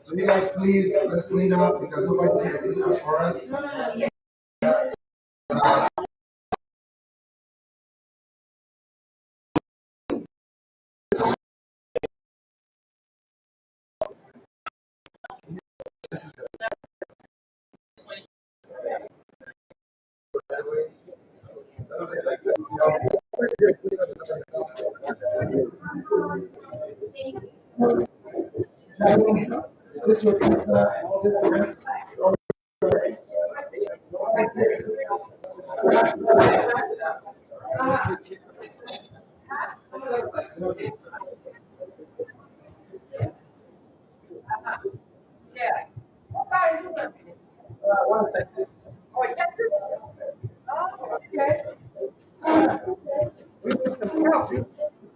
So you guys, please, let's clean up because nobody's going to clean up for us. Okay, like this. Is this what all this is? One Texas. Oh, Texas? Oh, okay. We need some coffee.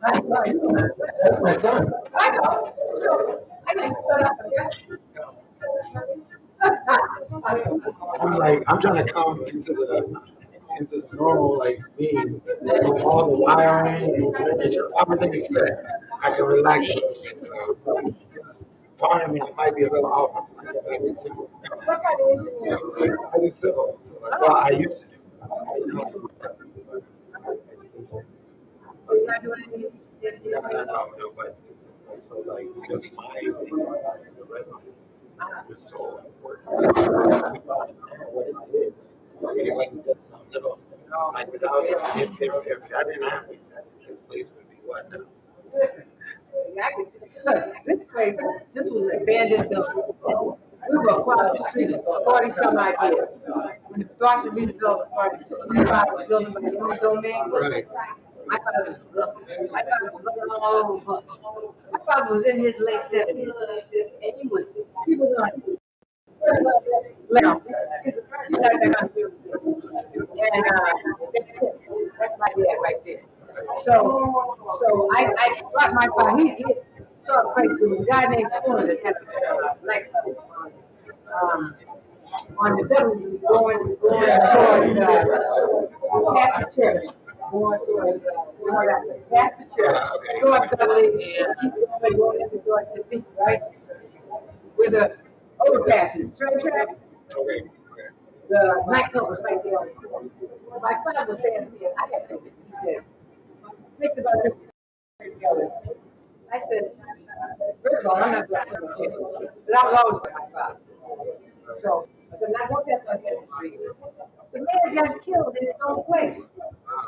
That's my son. I know. I didn't put up I'm like, I'm trying to come into the normal like being with all the wiring and make sure everything is set. I can relax a little bit. So part of me I might be a little off. I do civil. So like, well, I used to do. So you're not doing anything? No, but so like because my the Redline is so important. We don't understand what it is. It's like just some little like without if I didn't have it, this place would be what now? Listen, exactly. This place, this was an abandoned building. We were across the street for 40 some odd years. When the Boston redevelopment party took me out of the building by the only domain. Right. My father was looking. My father was looking all over the books. My father was in his late 70s, and he was like, now, and that's it. That's my dad right there. So I brought my father. He saw a place. There was a guy named Fuller that had a black um, on the Douglas going towards past the church, going towards past the church, go up Dudley, keep going into George the right? With the overpasses, train tracks. Okay. The nightclub was right there. So my father was saying to me, I had to said, thinking about this together. I said, first of all, I'm not going to put my head. But I was always with my father. So I said, not going past my head in the street. The man got killed in his own place.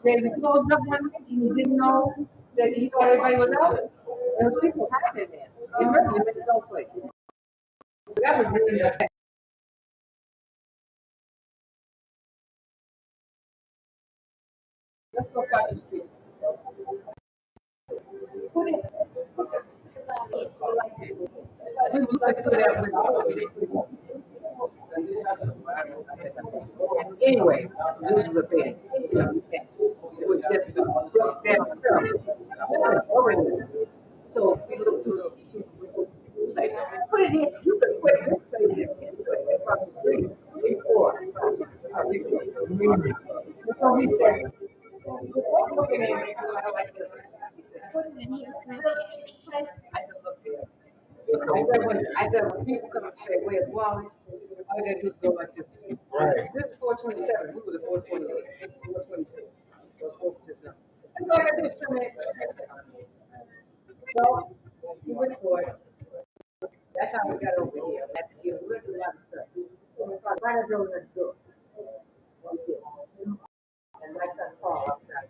Then he closed up one week and he didn't know that he thought everybody was out. There was people hiding there. They murdered him in his own place. So that was the let's go across the street. Put it. We were looking through that window. Anyway, this was a bed. It was just broke down. So we looked through the window. It was like, put it in. You could quit this place if it's quit across the street. Before. That's how we feel. So we said, we're looking at it like this. He said, put it in here. I said, look here. I said, when people come and say, where's Wally? All you gotta do is go like this. Right. This is 427. We was at 428, 426. So 427. That's all I gotta do is turn it. So he went for it. That's how we got over here. We went to a lot of stuff. Right up over the door. And my son Paul outside.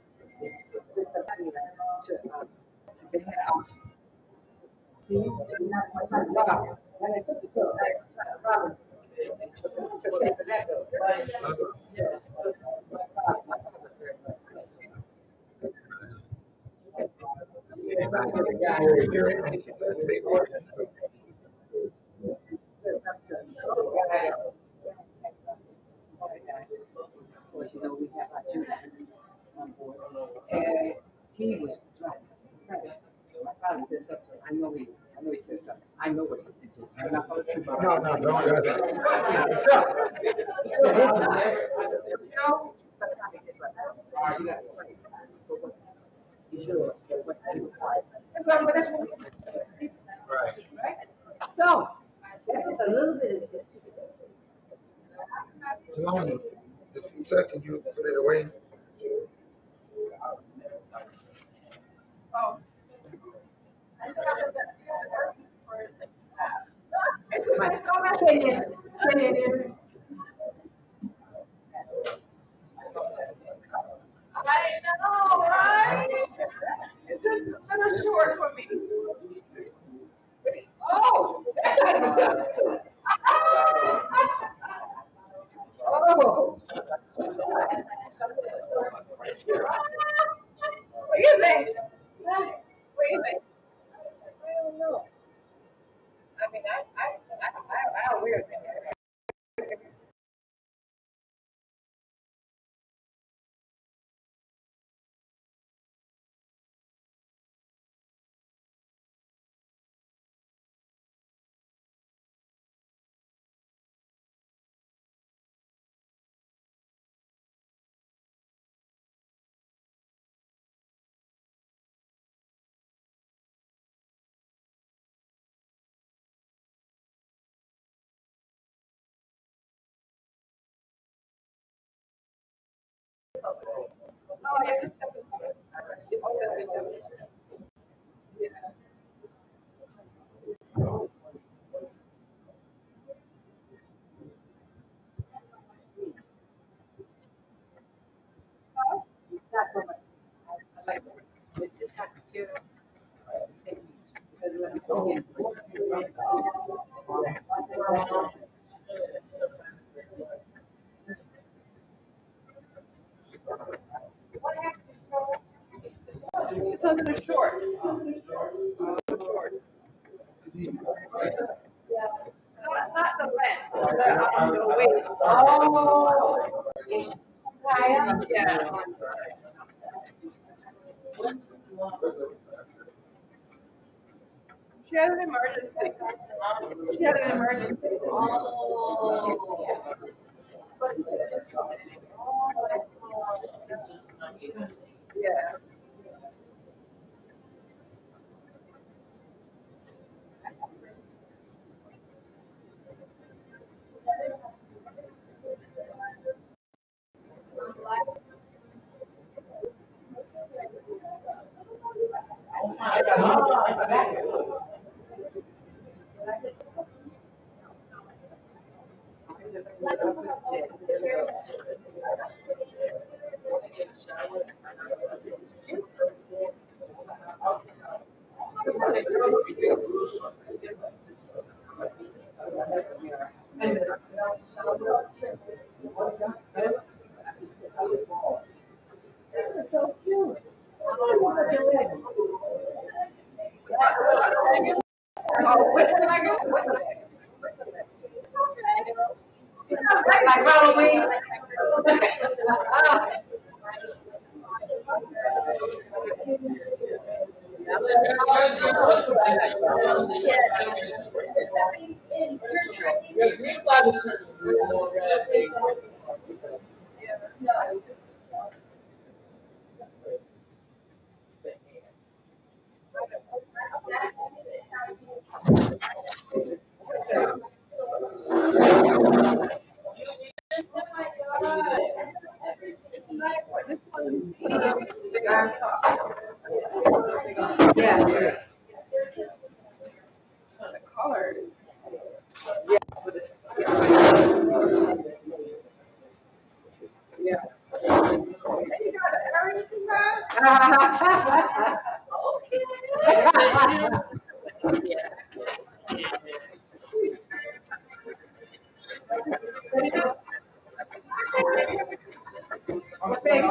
They had a house. See, wow. And they took the girl. Robin. Took care of that girl. Yes. Of course, we have our Judas on board. And he was driving. My father said something. I know he said something. I know what he said. I'm not going to trip No, no, don't do that. So, sometimes he just like, oh, you got to pray. You should. But that's what we do. Right. Right? So, that's just a little bit of this. Salome, this pizza, can you put it away? Oh. It's I know, right? It's just a little short for me. Oh, that's how you tell the Oh. What do you think? What do you think? I don't know. I mean, I weird thing. Oh, I have to step into it. Not so much. I like it. With this kind of material, because let me go again. It's a little short. Short. Not the length, the weight. Oh. It's high up, yeah. She had an emergency. She had an emergency. Oh. Yeah. So cute. Oh, what's the like? Like Halloween? Yeah. Oh, thank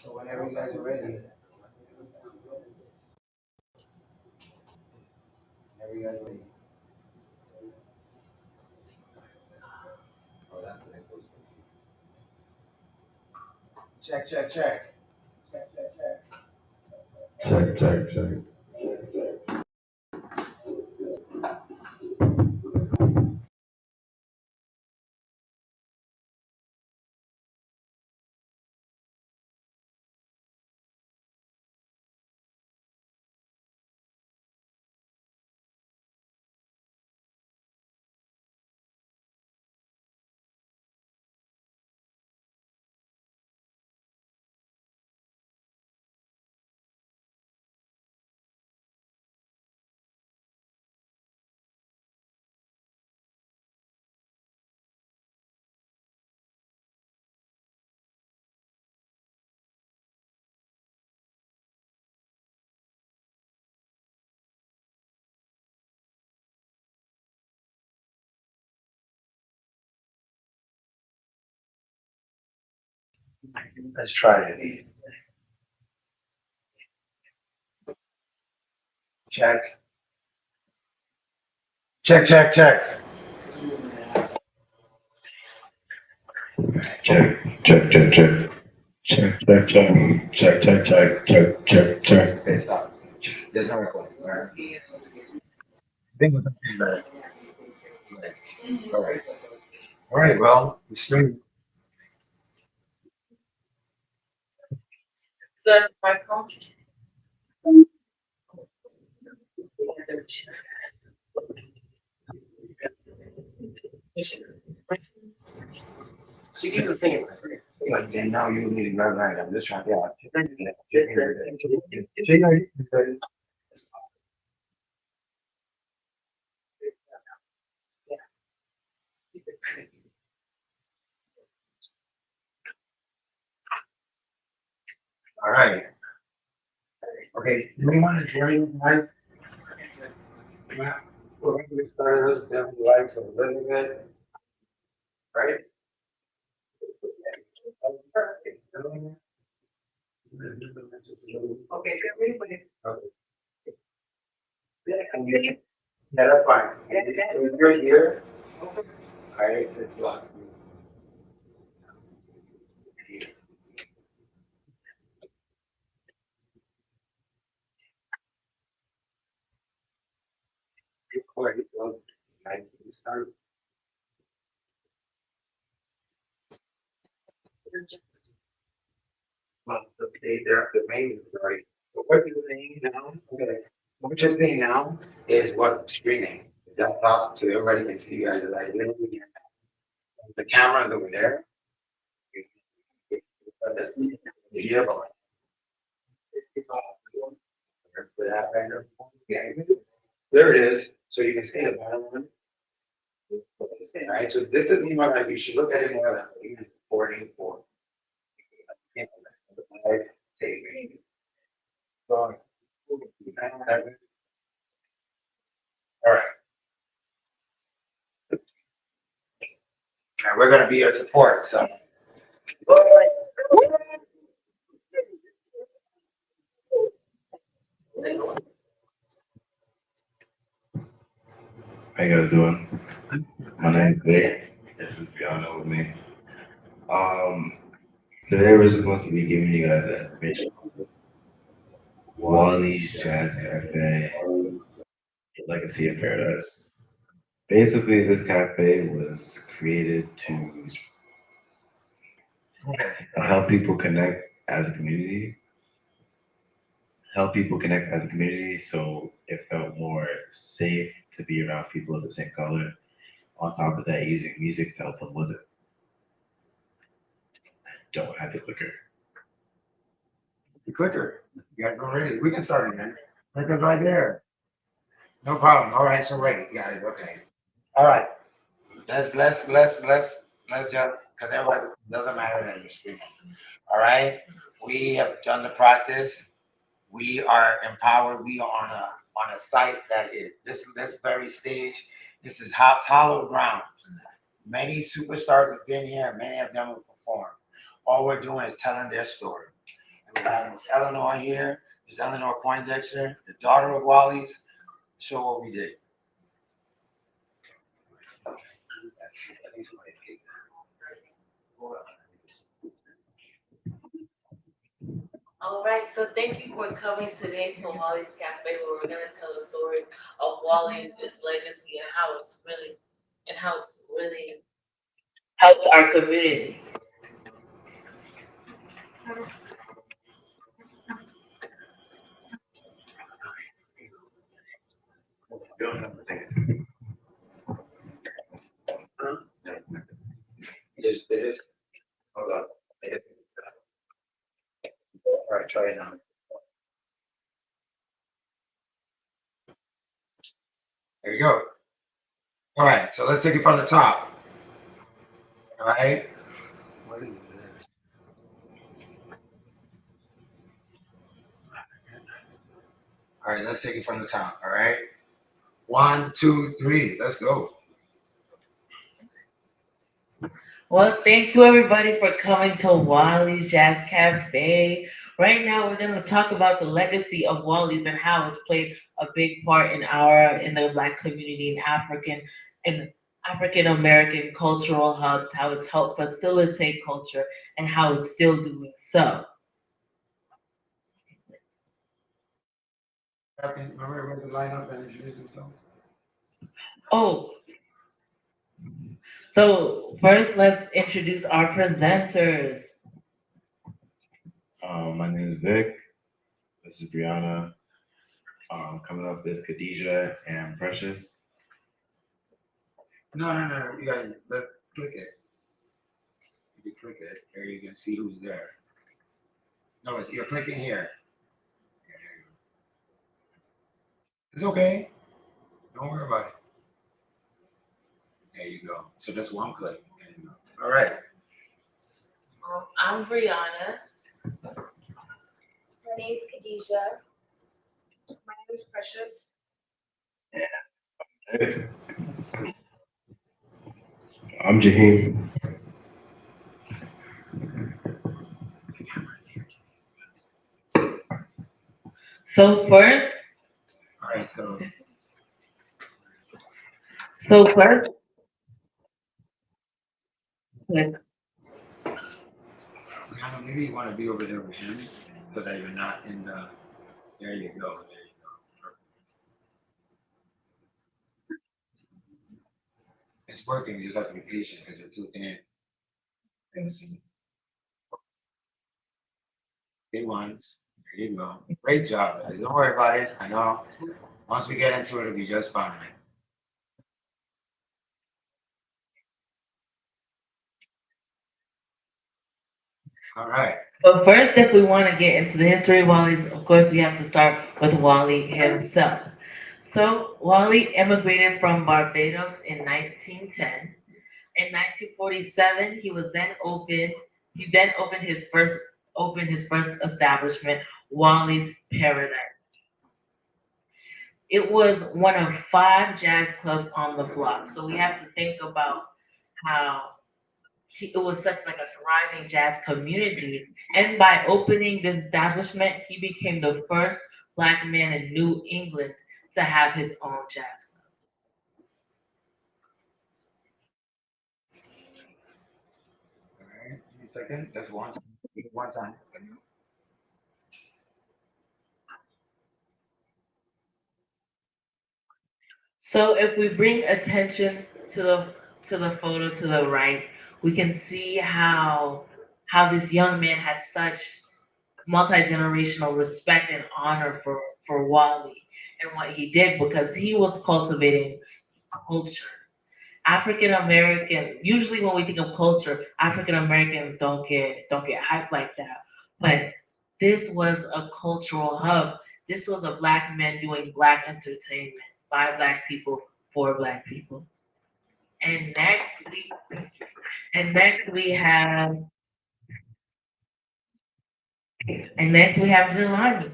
So whenever you guys are ready, whenever you guys are ready. Oh, that's the goes. Check, check, check. Check, check, check. Check, check, check. Let's try it. Check. Check, check, check. Check, check, check, check. Check, check, check. Check, check, check, check, check, check. It's up. There's no recording. All right. Think of something that. All right. All right. Well, we stream. So my coach. She keeps singing. Like, then now you need to learn right. I'm just trying to. All right. Okay. Do we want to join Mike? We're going to start this down the lights a little bit. Right? Okay, get ready for it. Okay. Yeah, that's fine. If you're here, all right, it's blocks. Nice to start. Well, the main is right. But what you're seeing now, okay, what you're seeing now is what streaming. That top so everybody can see you guys like literally. The camera's over there. Yeah, but there it is. So you can see the bottom one. All right, so this is more like you should look at it more like even 44. All right. Now we're gonna be your support. So. How you guys doing? My name's Vic. This is y'all know with me. Today we're supposed to be giving you guys the information on Wally's Jazz Cafe, Legacy of Paradise. Basically, this cafe was created to help people connect as a community. Help people connect as a community, so it felt more safe to be around people of the same color. On top of that, using music to help them with it. Don't have the clicker. The clicker. You guys go ready. We can start again. Clicker's right there. No problem. All right, so ready, guys. Okay. All right. Let's just because everybody doesn't matter that you're streaming. All right. We have done the practice. We are empowered. We are on a site that is this very stage. This is hollow ground. Many superstars have been here. Many of them have performed. All we're doing is telling their story. And we have Miss Eleanor here. Miss Eleanor Poindexter, the daughter of Wally's. Show what we did. All right, so thank you for coming today to Wally's Cafe, where we're gonna tell the story of Wally's, its legacy, and how it's really helped our community. Yes, it is. Hold on. All right, try it now. There you go. All right, so let's take it from the top. All right. What is this? All right, let's take it from the top. All right. 1, 2, 3. Let's go. Well, thank you everybody for coming to Wally's Jazz Cafe. Right now, we're going to talk about the legacy of Wally's and how it's played a big part in the Black community in African American cultural hubs, how it's helped facilitate culture, and how it's still doing so. Remember when the lineup and introduce themselves? Oh, so first, let's introduce our presenters. My name is Vic. This is Brianna. Coming up is Khadijah and Precious. No. You guys, let click it. If you click it, there you can see who's there. No, you're clicking here. Yeah, there you go. It's okay. Don't worry about it. There you go. So just one click. And, all right. I'm Brianna. My name's Khadijah. My name is Precious. Hey, I'm Jaheim. So first, All right. So so first, like, Brianna, maybe you want to be over there with him so that you're not in the. There you go. There you go. It's working. You just have to be patient because you're too thin. Big ones. There you go. Great job, guys. Don't worry about it. I know. Once we get into it, it'll be just fine. All right. so first, if we want to get into the history of Wally's, of course, we have to start with Wally himself. So Wally immigrated from Barbados in 1910. In 1947, he then opened his first establishment, Wally's Paradise. It was one of five jazz clubs on the block. So we have to think about how it was such like a thriving jazz community. And by opening this establishment, he became the first Black man in New England to have his own jazz club. All right. Give me a second. That's one. One time. So if we bring attention to the photo to the right, we can see how this young man had such multi-generational respect and honor for Wally and what he did because he was cultivating culture. African American, usually when we think of culture, African Americans don't get hyped like that. But this was a cultural hub. This was a black man doing black entertainment by black people for black people. And next we have and next we have Jelani.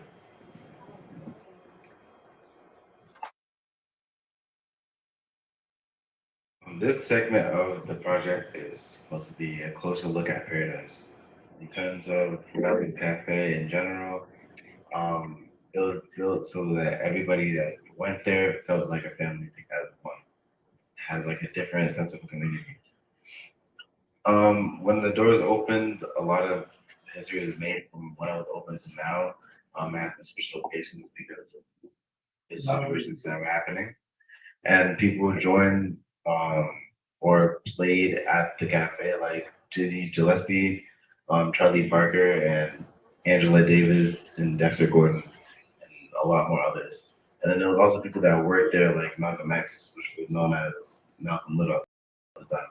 This segment of the project is supposed to be a closer look at Paradise. In terms of Redline's Cafe in general, it was built so that everybody that went there felt like a family together. Has like a different sense of community. When the doors opened, a lot of history was made from when it was open to now. I had to switch locations because of the situations that were happening, and people joined or played at the cafe like Dizzy Gillespie, Charlie Barker, and Angela Davis, and Dexter Gordon, and a lot more others. And then there was also people that worked there like Malcolm X, which was known as Malcolm Little at the time.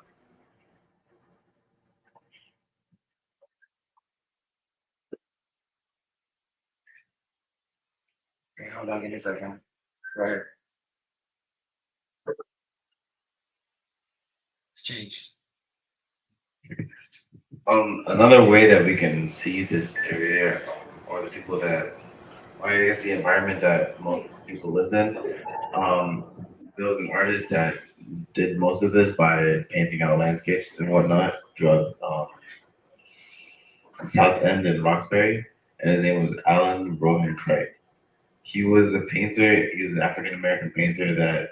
Okay, hold on. Give me a second. Go ahead. It's changed. Another way that we can see this area or the people that, or I guess the environment that most people lived in, there was an artist that did most of this by painting out landscapes and whatnot throughout South End and Roxbury, and his name was Alan Rohan Craig. He was a painter. He was an African American painter that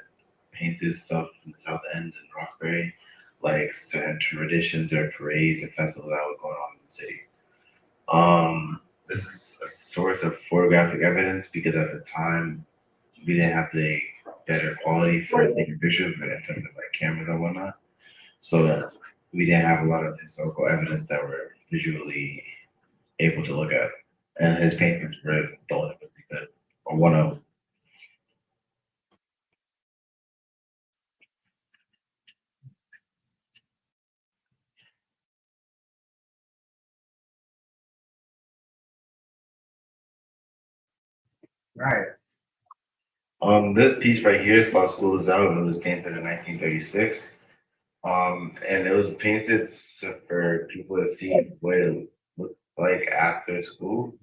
painted stuff in the South End and Roxbury, like certain traditions or parades or festivals that were going on in the city. This is a source of photographic evidence because at the time we didn't have the better quality for taking pictures in terms of like cameras and whatnot. So that we didn't have a lot of historical evidence that we're visually able to look at. And his paintings were the only ones because, or one of. Right. This piece right here is called School is Out. It was painted in 1936. And it was painted for people to see what it looked like after school.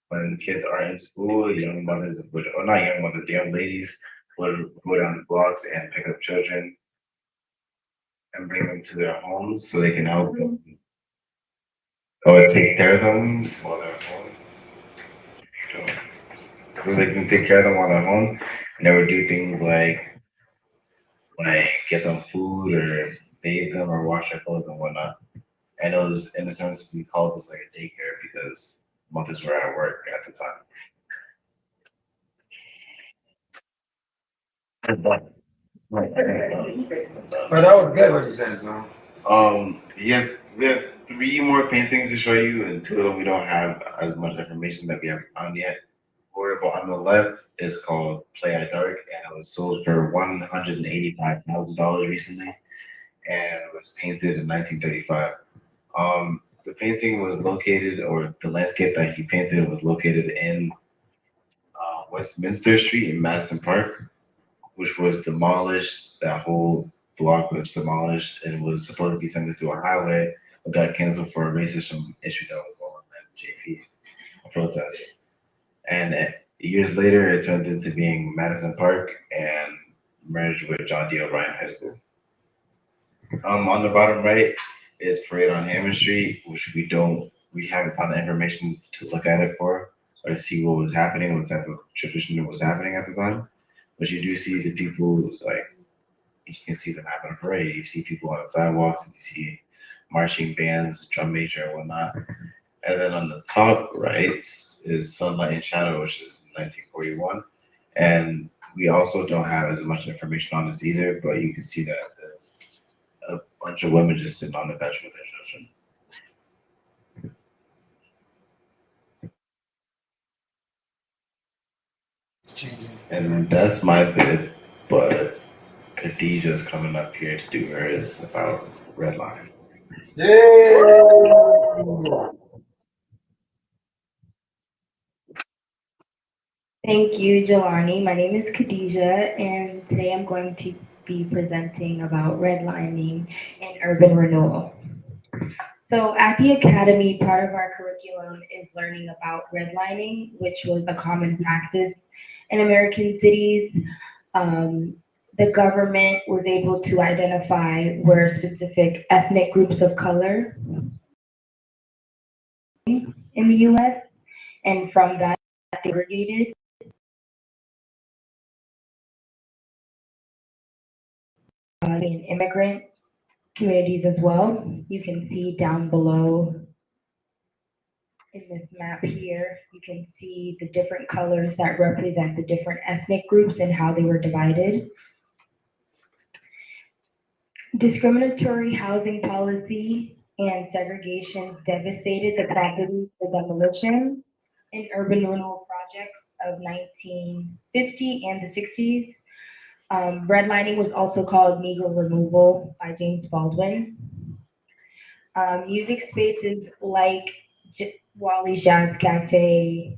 When kids are in school, young mothers, or not young mothers, young ladies would go down the blocks and pick up children and bring them to their homes so they can help them or take care of them while they're home. So they can take care of them while they're home. And they would do things like get them food or bathe them or wash their clothes and whatnot. And it was in a sense we called this like a daycare because mothers were at work at the time. Right. But that was good what you said, so. Yes, we have three more paintings to show you, and two of them we don't have as much information that we haven't found yet. But on the left is called Play at Dark, and it was sold for $185,000 recently, and it was painted in 1935. The painting was located, or the landscape that he painted was located in Westminster Street in Madison Park, which was demolished. That whole block was demolished and was supposed to be turned into a highway, but got canceled for a racism issue that was going on at JP, a protest. And years later, it turned into being Madison Park and merged with John D. O'Brien High School. On the bottom right is Parade on Hammond Street, which we haven't found the information to look at it for or to see what was happening, what type of tradition was happening at the time. But you do see the people, like, you can see them having a parade. You see people on the sidewalks, and you see marching bands, drum major, and whatnot. And then on the top right is Sunlight and Shadow, which is 1941. And we also don't have as much information on this either, but you can see that there's a bunch of women just sitting on the bench with their children. And that's my bit, but Khadijah's coming up here to do hers about Redline. Yeah. Thank you, Jelani. My name is Khadijah, and today I'm going to be presenting about redlining and urban renewal. So at the Academy, part of our curriculum is learning about redlining, which was a common practice in American cities. The government was able to identify where specific ethnic groups of color in the US, and from that, they segregated in immigrant communities as well. You can see down below in this map here, you can see the different colors that represent the different ethnic groups and how they were divided. Discriminatory housing policy and segregation devastated the properties for demolition in urban renewal projects of 1950 and the 60s. Redlining was also called Negro removal by James Baldwin. Music spaces like Wally's Jazz Cafe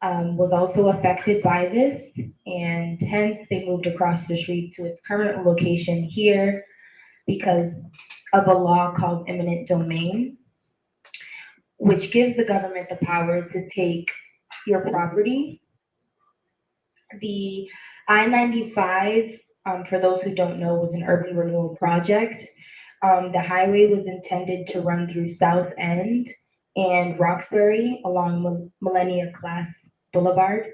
was also affected by this, and hence they moved across the street to its current location here because of a law called eminent domain, which gives the government the power to take your property. The I-95 for those who don't know, was an urban renewal project. The highway was intended to run through South End and Roxbury along Millennia Class Boulevard.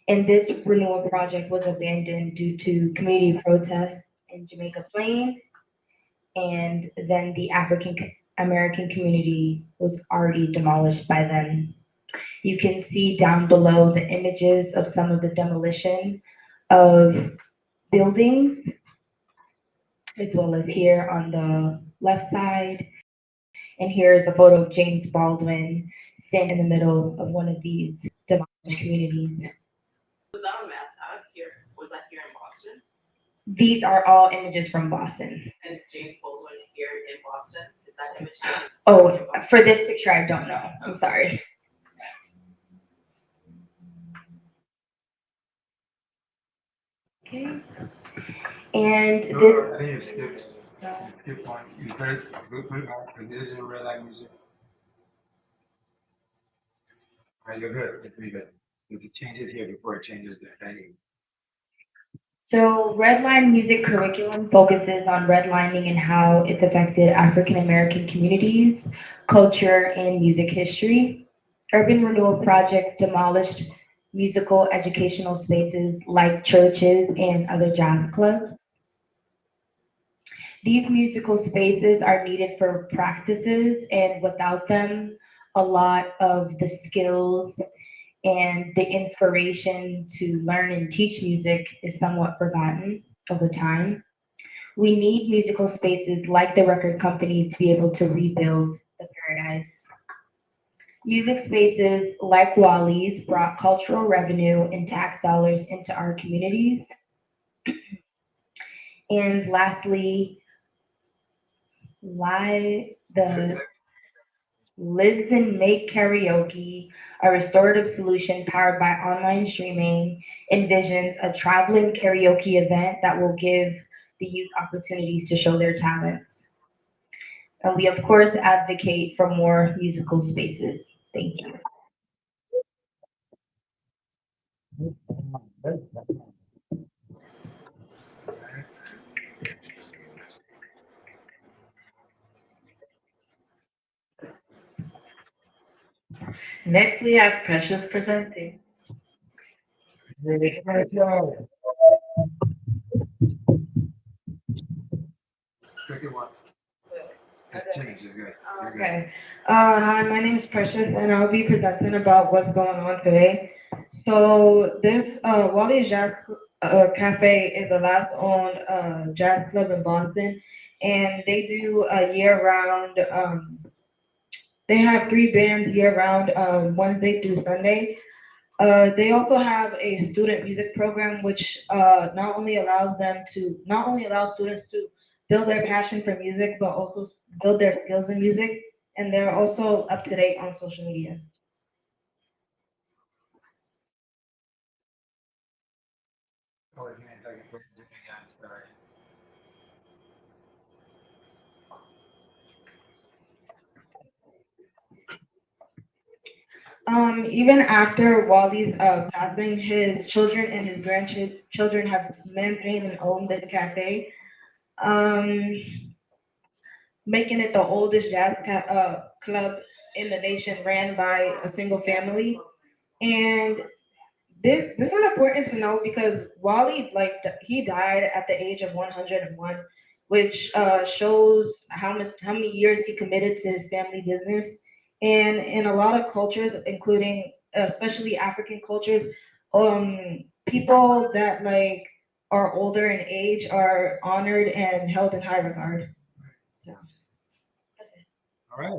And this renewal project was abandoned due to community protests in Jamaica Plain, and then the African American community was already demolished by then. You can see down below the images of some of the demolition of buildings, as well as here on the left side. And here is a photo of James Baldwin standing in the middle of one of these demolished communities. Was that on Matt's out here? Was that here in Boston? These are all images from Boston. And is James Baldwin here in Boston? Is that image? Oh, for this picture, I don't know. I'm sorry. Okay. And No, this. I think you skipped. Skip one. You put it back. This is red line music. All right, you're good. Let's leave it. There's the changes here before it changes the heading. So, Redline music curriculum focuses on redlining and how it's affected African American communities, culture, and music history. Urban renewal projects demolished musical educational spaces like churches and other jazz clubs. These musical spaces are needed for practices, and without them, a lot of the skills and the inspiration to learn and teach music is somewhat forgotten over time. We need musical spaces like the record company to be able to rebuild the paradise. Music spaces like Wally's brought cultural revenue and tax dollars into our communities. And lastly, the Lives and Make Karaoke, a restorative solution powered by online streaming, envisions a traveling karaoke event that will give the youth opportunities to show their talents. And we, of course, advocate for more musical spaces. Thank you. Next, we have Precious presenting. Second one. It's changed. It's good. You're good. Okay. Hi, my name is Precious, and I'll be presenting about what's going on today. So this Wally's Jazz Cafe is the last owned jazz club in Boston, and they do a year-round. They have three bands year-round, Wednesday through Sunday. They also have a student music program, which not only allows students to build their passion for music, but also build their skills in music. And they're also up to date on social media. Oh, you meant like a different again. Sorry. Even after Wally's passing, his children and his grandchildren have maintained and owned this cafe, um, making it the oldest club in the nation, ran by a single family. And this is important to know because Wally, he died at the age of 101, which shows how many years he committed to his family business. And in a lot of cultures, including especially African cultures, people that are older in age are honored and held in high regard. So that's it. All right.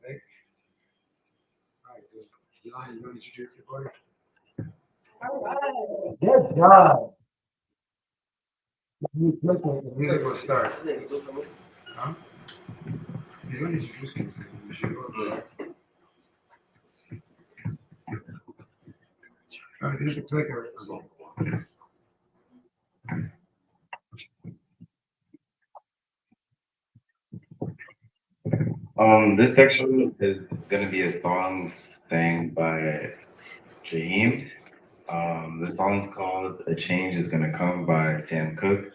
Right. All right. So, Eli, you want to introduce your board? All right. Good job. The music will start. Huh? He's going to introduce music. You should go. All right, here's a clicker. This section is gonna be a song sang by Jaheim. The song's called "A Change Is Gonna Come" by Sam Cooke,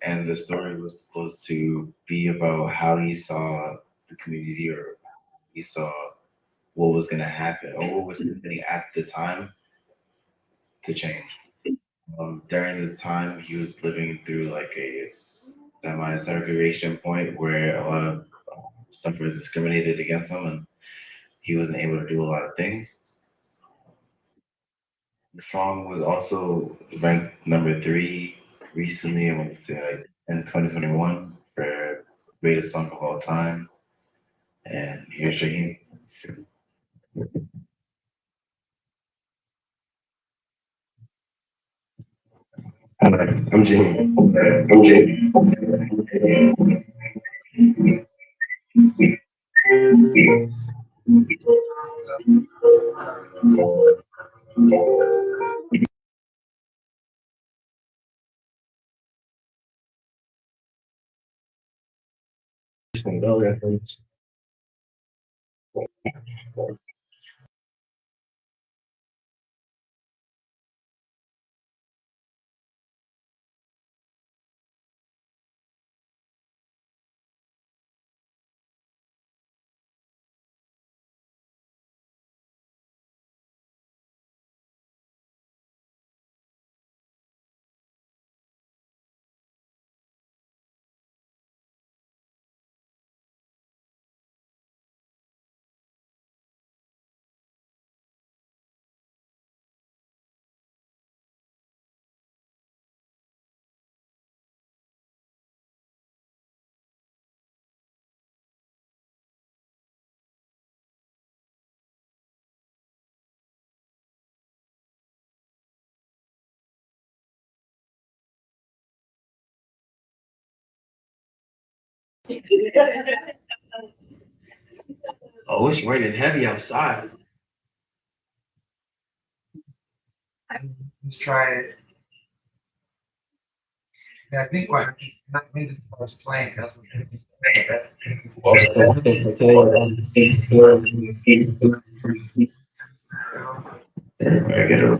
and the story was supposed to be about how he saw the community, or he saw what was gonna happen, or what was happening at the time to change. During this time, he was living through like a semi-segregation point where a lot of stuff was discriminated against him, and he wasn't able to do a lot of things. The song was also ranked number three recently, I want to say like in 2021 for greatest song of all time. And here's Shaheen. I'm Jamie. I'm Jamie. Oh, it's raining heavy outside. Let's try it. Yeah, I think what I think this was playing. That's what he's playing. Well, so for today, I get it.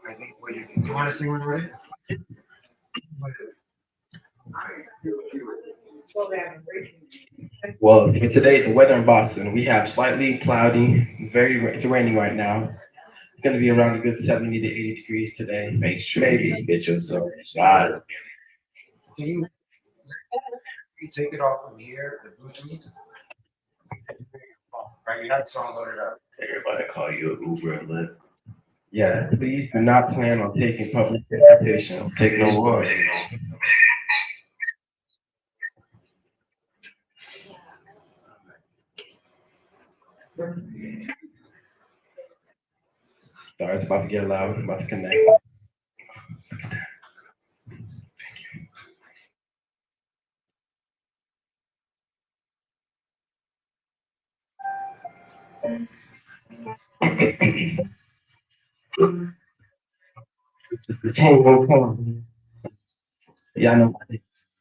I think what you want to sing with it? well, for today, the weather in Boston, we have slightly cloudy, it's raining right now. It's going to be around a good 70 to 80 degrees today. Make sure Maybe. you get yourself shot. Can you take it off from here, the Bluetooth? Right, you had the song loaded up. Everybody call you an Uber and Lyft. Yeah, please do not plan on taking public transportation. Take no walk. Sorry, it's about to get loud. I'm about to connect. Just the change won't come. Y'all know my names.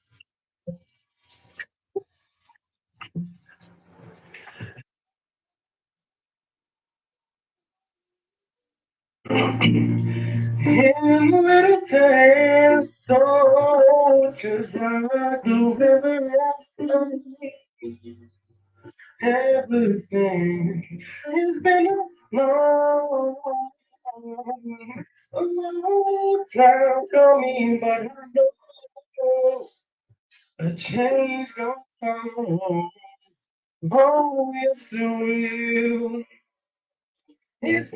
In a little time, so just like the river ever since. It's been a long time coming, but I know a change gonna come. Oh, yes, it will. It's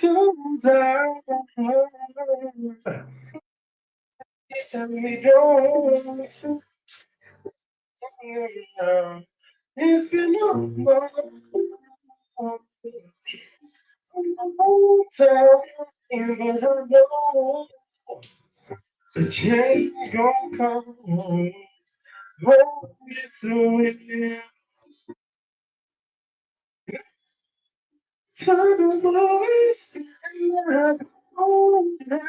to die. Tell me don't. It's been a long time, and I know the change gonna come. Oh, yes, it will. Tell the boys, and I know that.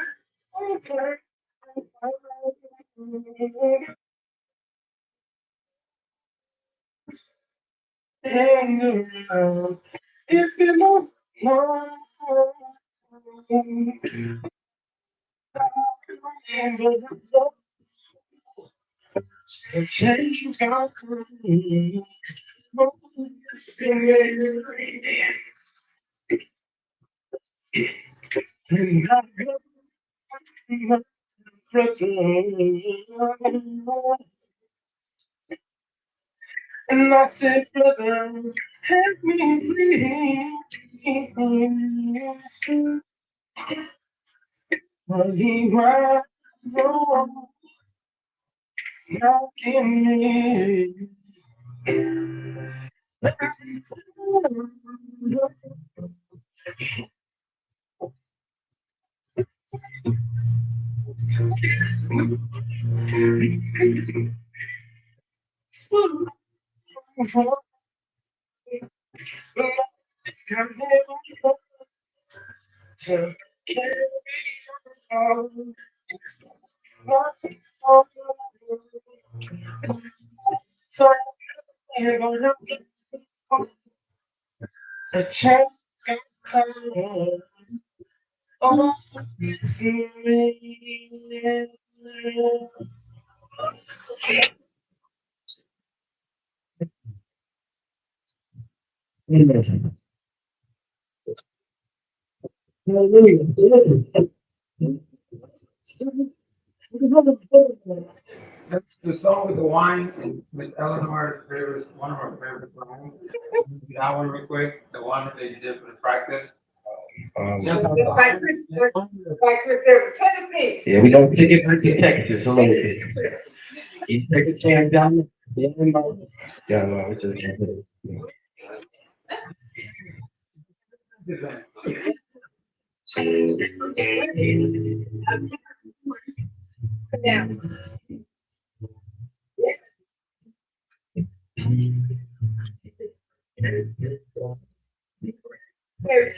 hang around. It's been a long change you got me. And I said, brother, help me please. But he was on, now give me. To carry on. So a chance come. Oh, it's me. That's the song with the wine. Miss Eleanor's favorite, one of her favorite songs. That one real quick. The one that they did for the practice. Just Tennessee. Yeah, we don't take it back to Texas a little bit. You take a chance down there. Yeah, no, we just can't do it. Now, here,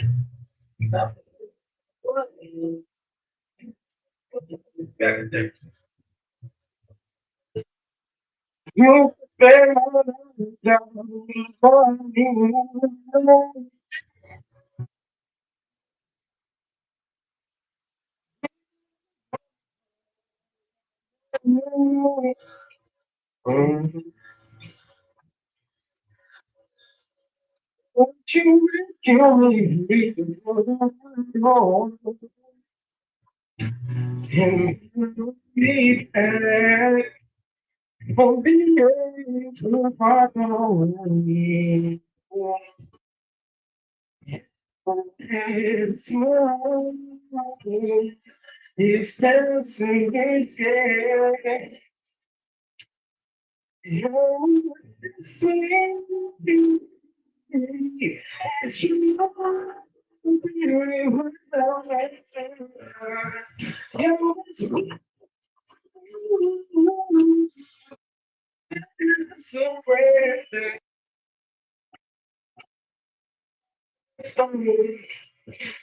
Back to Texas. You spend all the time for me. Won't you rescue me? And be back for the to part away. It's small, it's dancing, it's scared. You're sweet, as you are. You're so brave.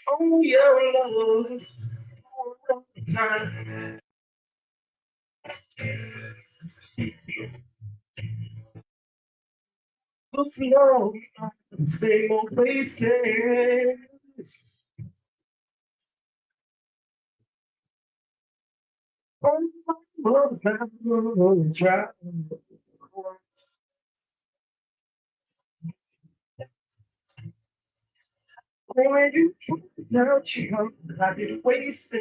Oh, your love all the time. Look for same old places. Oh, try. When you without you, I've been wasted.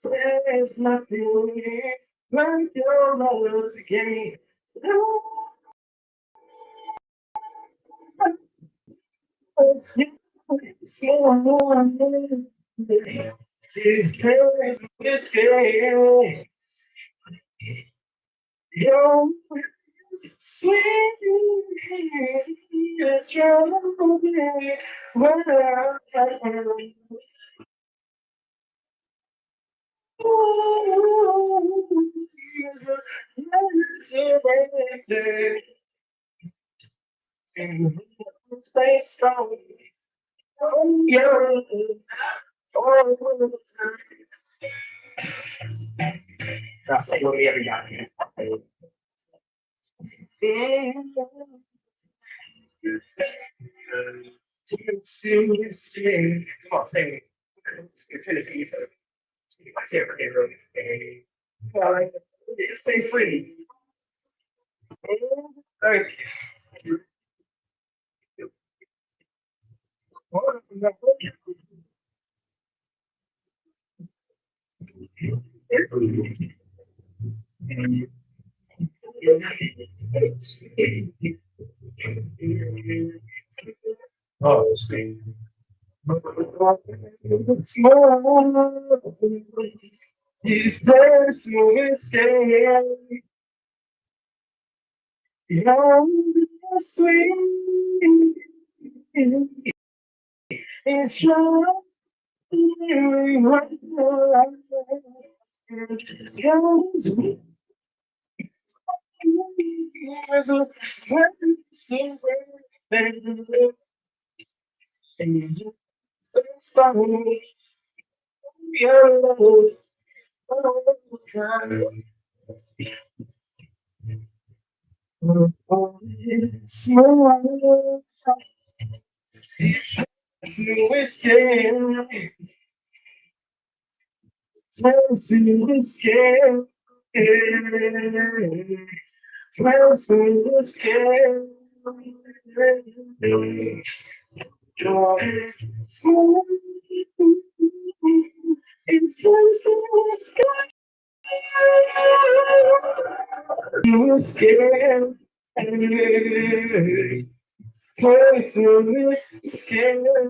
There's nothing like your love to get me. This is this game. Yo, sweet as strawberry. When I stay strong. Oh, yeah. All the time. That's what we ever got here. Come on, sing it. It's Tennessee, so you might say it for really. All right, just say free. Thank you. Oh, Steve. His personal escape. You're sweet. It's just right Small, escape. Mercy escape. Mercy escape. Joy is small. It's mercy escape. Mercy escape.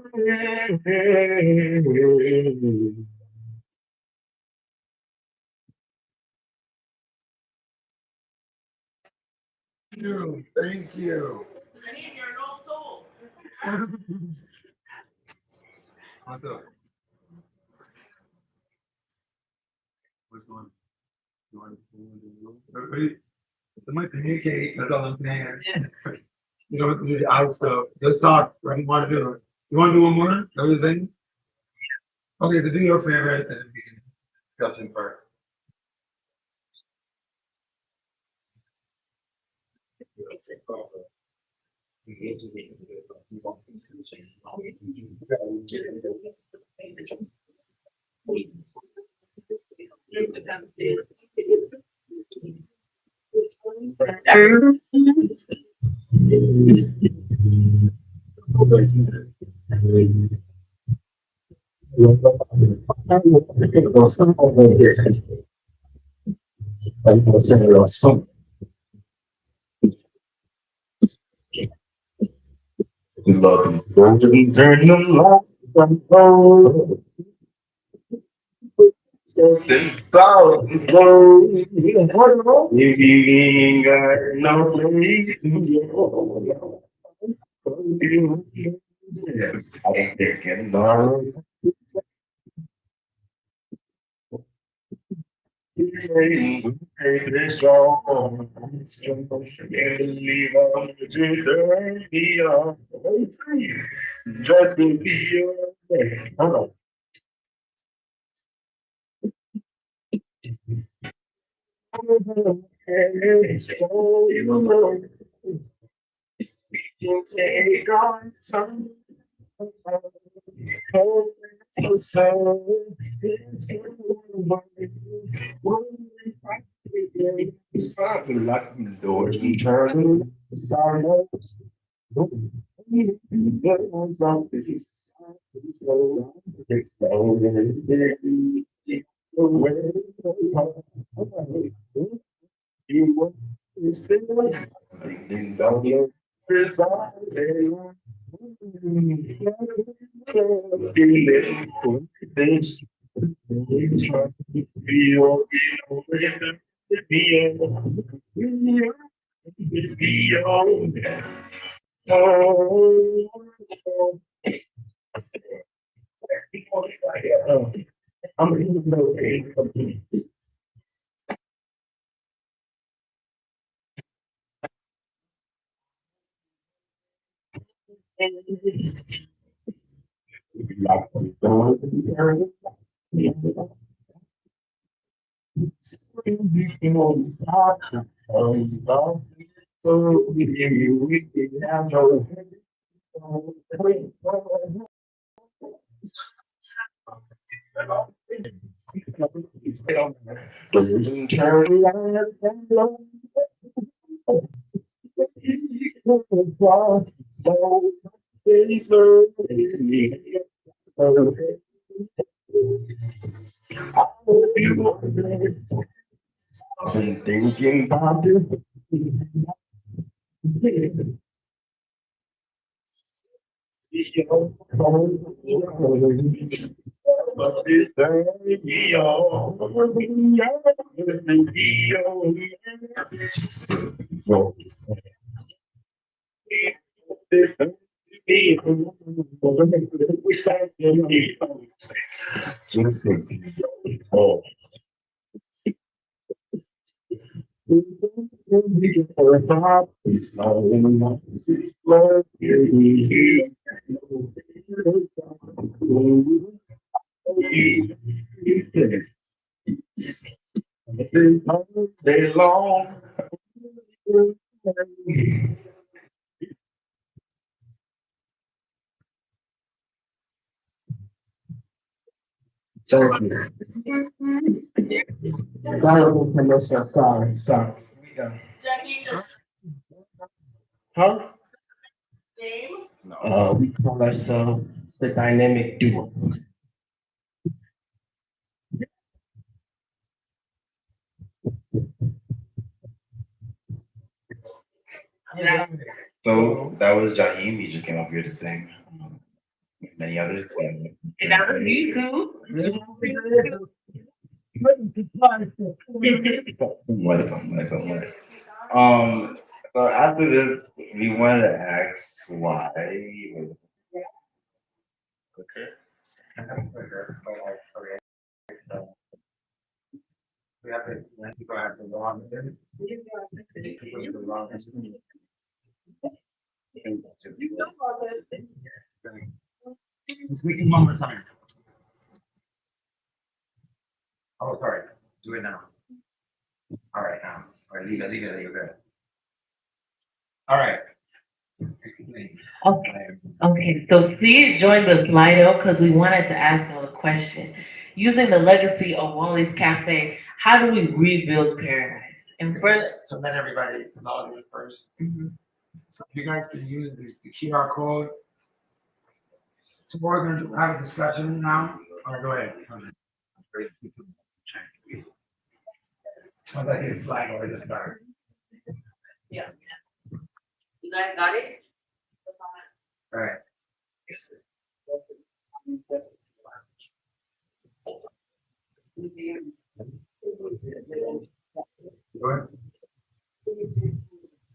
Thank you. I need your old soul. What's up? What's going on? Everybody, somebody communicate. That's all I'm saying. You don't have to do the out stuff. Just talk. What do you want to do? You want to do one more? Is that what you're saying? Okay, to do your favorite, and then we can jump in part. Love doesn't turn the light on. Then stop and slow. If you ain't got no place to go, I think and learn. Take this strong. And leave on the turn me on. Just to be your you take on some so lock the door and turn sorry you want to stay down here. I'm So we have no. Doesn't turn I've been thinking about this. But this Day long. Thank you. Sorry, Melissa. Sorry. Here we go. Huh? We call ourselves the dynamic duo. So that was Jaheim. He just came up here to sing. Many others. And that was you too. Somewhere. So after this, we wanted to ask why. Okay. We have to, when people have to go on with it. People have to go on with it. Let's make it one more time. Oh, sorry. Do it now. All right, now. All right, leave it, you're good. All right. Okay, so please join the Slido because we wanted to ask you a question. Using the legacy of Wally's Cafe, how do we rebuild paradise? And first, So let everybody log in first. mhm. So you guys can use this, the QR code. So we're going to have a discussion now. All right, go ahead. I'll let you slide over this part. Yeah. You guys got it? All right. Go ahead.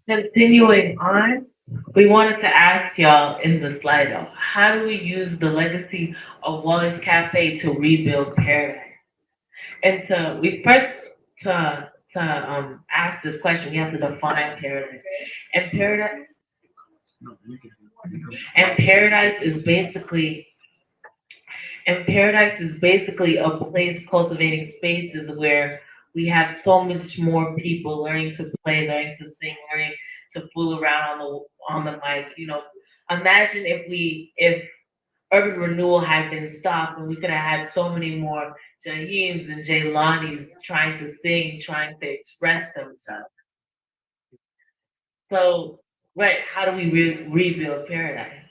Continuing on, we wanted to ask y'all in the Slido, how do we use the legacy of Wally's Cafe to rebuild paradise? And we first to ask this question, you have to define paradise. And paradise and paradise is basically a place cultivating spaces where we have so much more people learning to play, learning to sing, learning to fool around on the mic. You know, imagine if urban renewal had been stopped and we could have had so many more Jaheems and Jaylanis trying to sing, trying to express themselves. So, right, how do we rebuild paradise?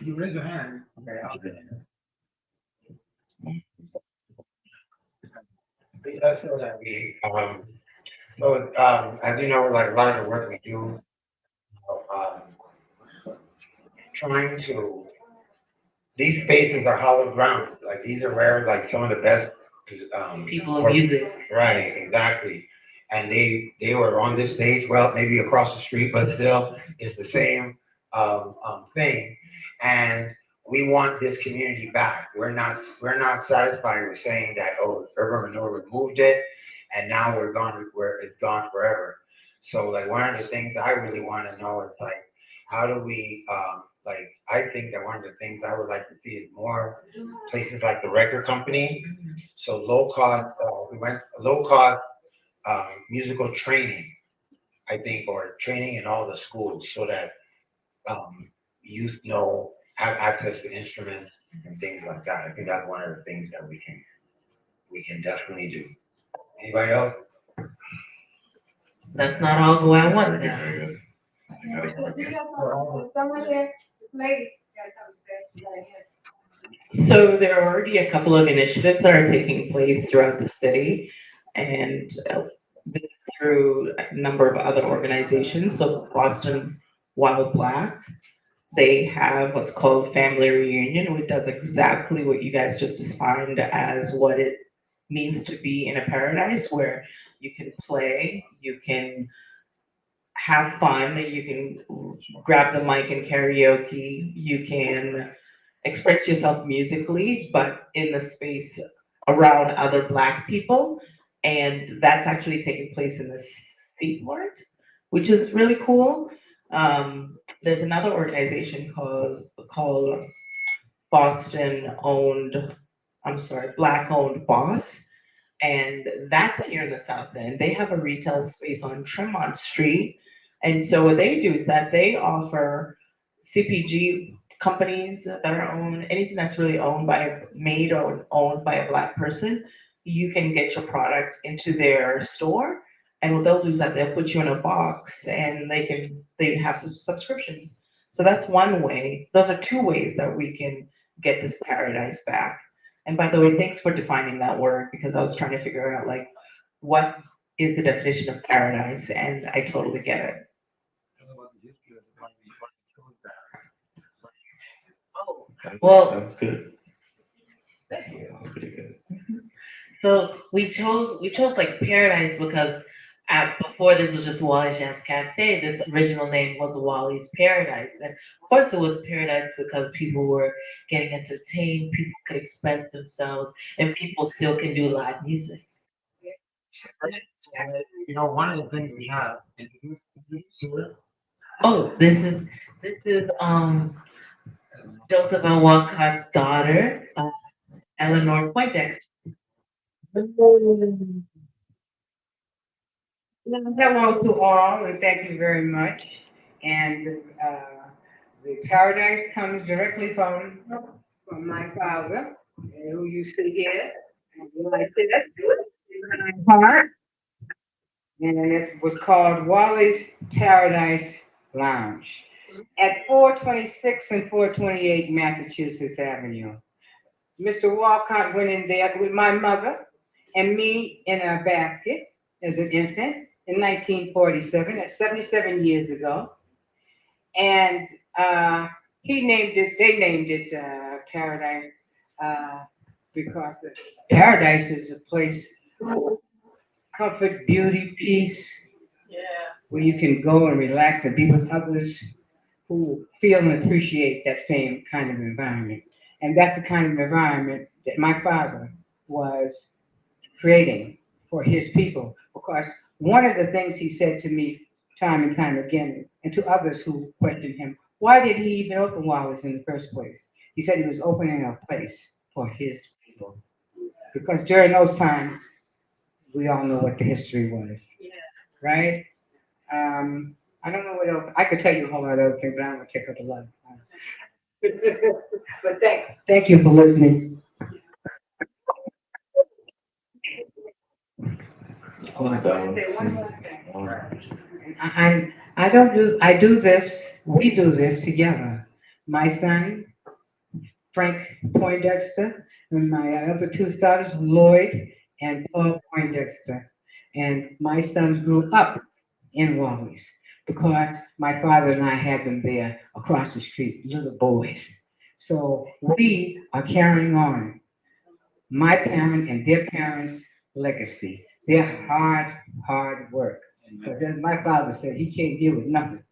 You raise your hand. Okay, I'll do it. So that as you know, like a lot of the work we do, trying to, these spaces are hollow ground. Like these are where like some of the best People of music. Right, exactly. And they were on this stage, well, maybe across the street, but still it's the same thing. And we want this community back. We're not satisfied with saying that, oh, urban renewal removed it and now where it's gone forever. So like one of the things I really want to know is like how do we, like, I think that one of the things I would like to see is more places like the record company. So low cost, we went low cost musical training, I think, or training in all the schools so that youth know, have access to instruments and things like that. I think that's one of the things that we can definitely do. Anybody else? Let's not all go at once Very now. good, very good. Someone here, this lady. So there are already a couple of initiatives that are taking place throughout the city and through a number of other organizations. So Boston Wild Black, they have what's called Family Reunion, which does exactly what you guys just defined as what it means to be in a paradise where you can play, you can have fun, you can grab the mic and karaoke, you can express yourself musically, but in the space around other Black people. And that's actually taking place in the Seaport, which is really cool. There's another organization called Boston owned, I'm sorry, Black owned Boss. And that's here in the South End. They have a retail space on Tremont Street. And so what they do is that they offer CPG companies that are owned, anything that's really owned by, made or owned by a Black person, you can get your product into their store. And what they'll do is that they'll put you in a box and they have some subscriptions. So that's one way. Those are two ways that we can get this paradise back. And by the way, thanks for defining that word because I was trying to figure out like what is the definition of paradise, and I totally get it. Oh, well, That was good. thank you. That was pretty good. So we chose like Paradise because before this was just Wally's Jazz Cafe. This original name was Wally's Paradise, and of course it was Paradise because people were getting entertained, people could express themselves, and people still can do live music. You know, one of the things we have. Oh, this is Joseph Walcott's daughter, Eleanor Poindexter. Hello to all, and thank you very much. And the paradise comes directly from my father, who you see here. And like that, in my heart. And it was called Wally's Paradise Lounge at 426 and 428 Massachusetts Avenue. Mr. Walcott went in there with my mother and me in a basket as an infant in 1947, that's 77 years ago. And they named it Paradise because paradise is a place of comfort, beauty, peace, where you can go and relax and be with others who feel and appreciate that same kind of environment. And that's the kind of environment that my father was creating for his people. Because one of the things he said to me time and time again, and to others who questioned him, why did he even open Wally's in the first place? He said he was opening a place for his people. Because during those times, we all know what the history was, right? I don't know what else. I could tell you a whole lot of other things, but I'm going to take up a lot of time. But thank you for listening. We do this together. My son, Frank Poindexter, and my other two sons, Lloyd and Paul Poindexter. And my sons grew up in Wally's because my father and I had them there across the street, little boys. So we are carrying on my parent and their parents' legacy, their hard work. Because as my father said, he came here with nothing.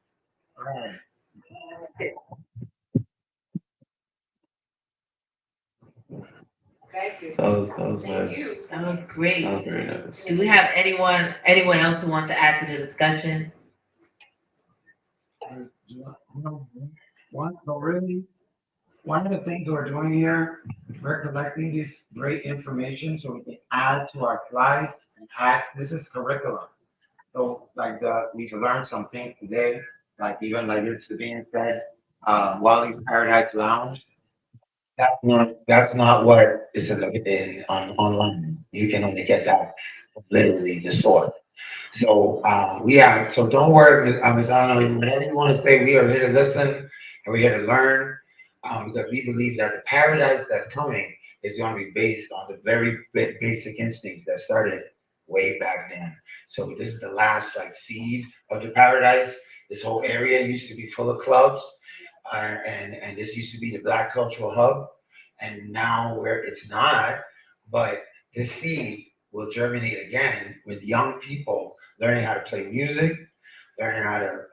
Thank you. That was nice. That was great. That was very nice. Do we have anyone else who wants to add to the discussion? Really, one of the things we're doing here, we're collecting this great information so we can add to our slides and add, this is curriculum. So like we've learned something today, like even like it's being said, Wally's Paradise Lounge. That's not what is in on online. You can only get that literally in the store. So so don't worry, Ms. Anna, whatever you want to say, we are here to listen and we're here to learn. Because we believe that the paradise that's coming is going to be based on the very basic instincts that started way back then. So this is the last like seed of the paradise. This whole area used to be full of clubs, and this used to be the Black cultural hub, and now where it's not, but the seed will germinate again with young people learning how to play music, learning how to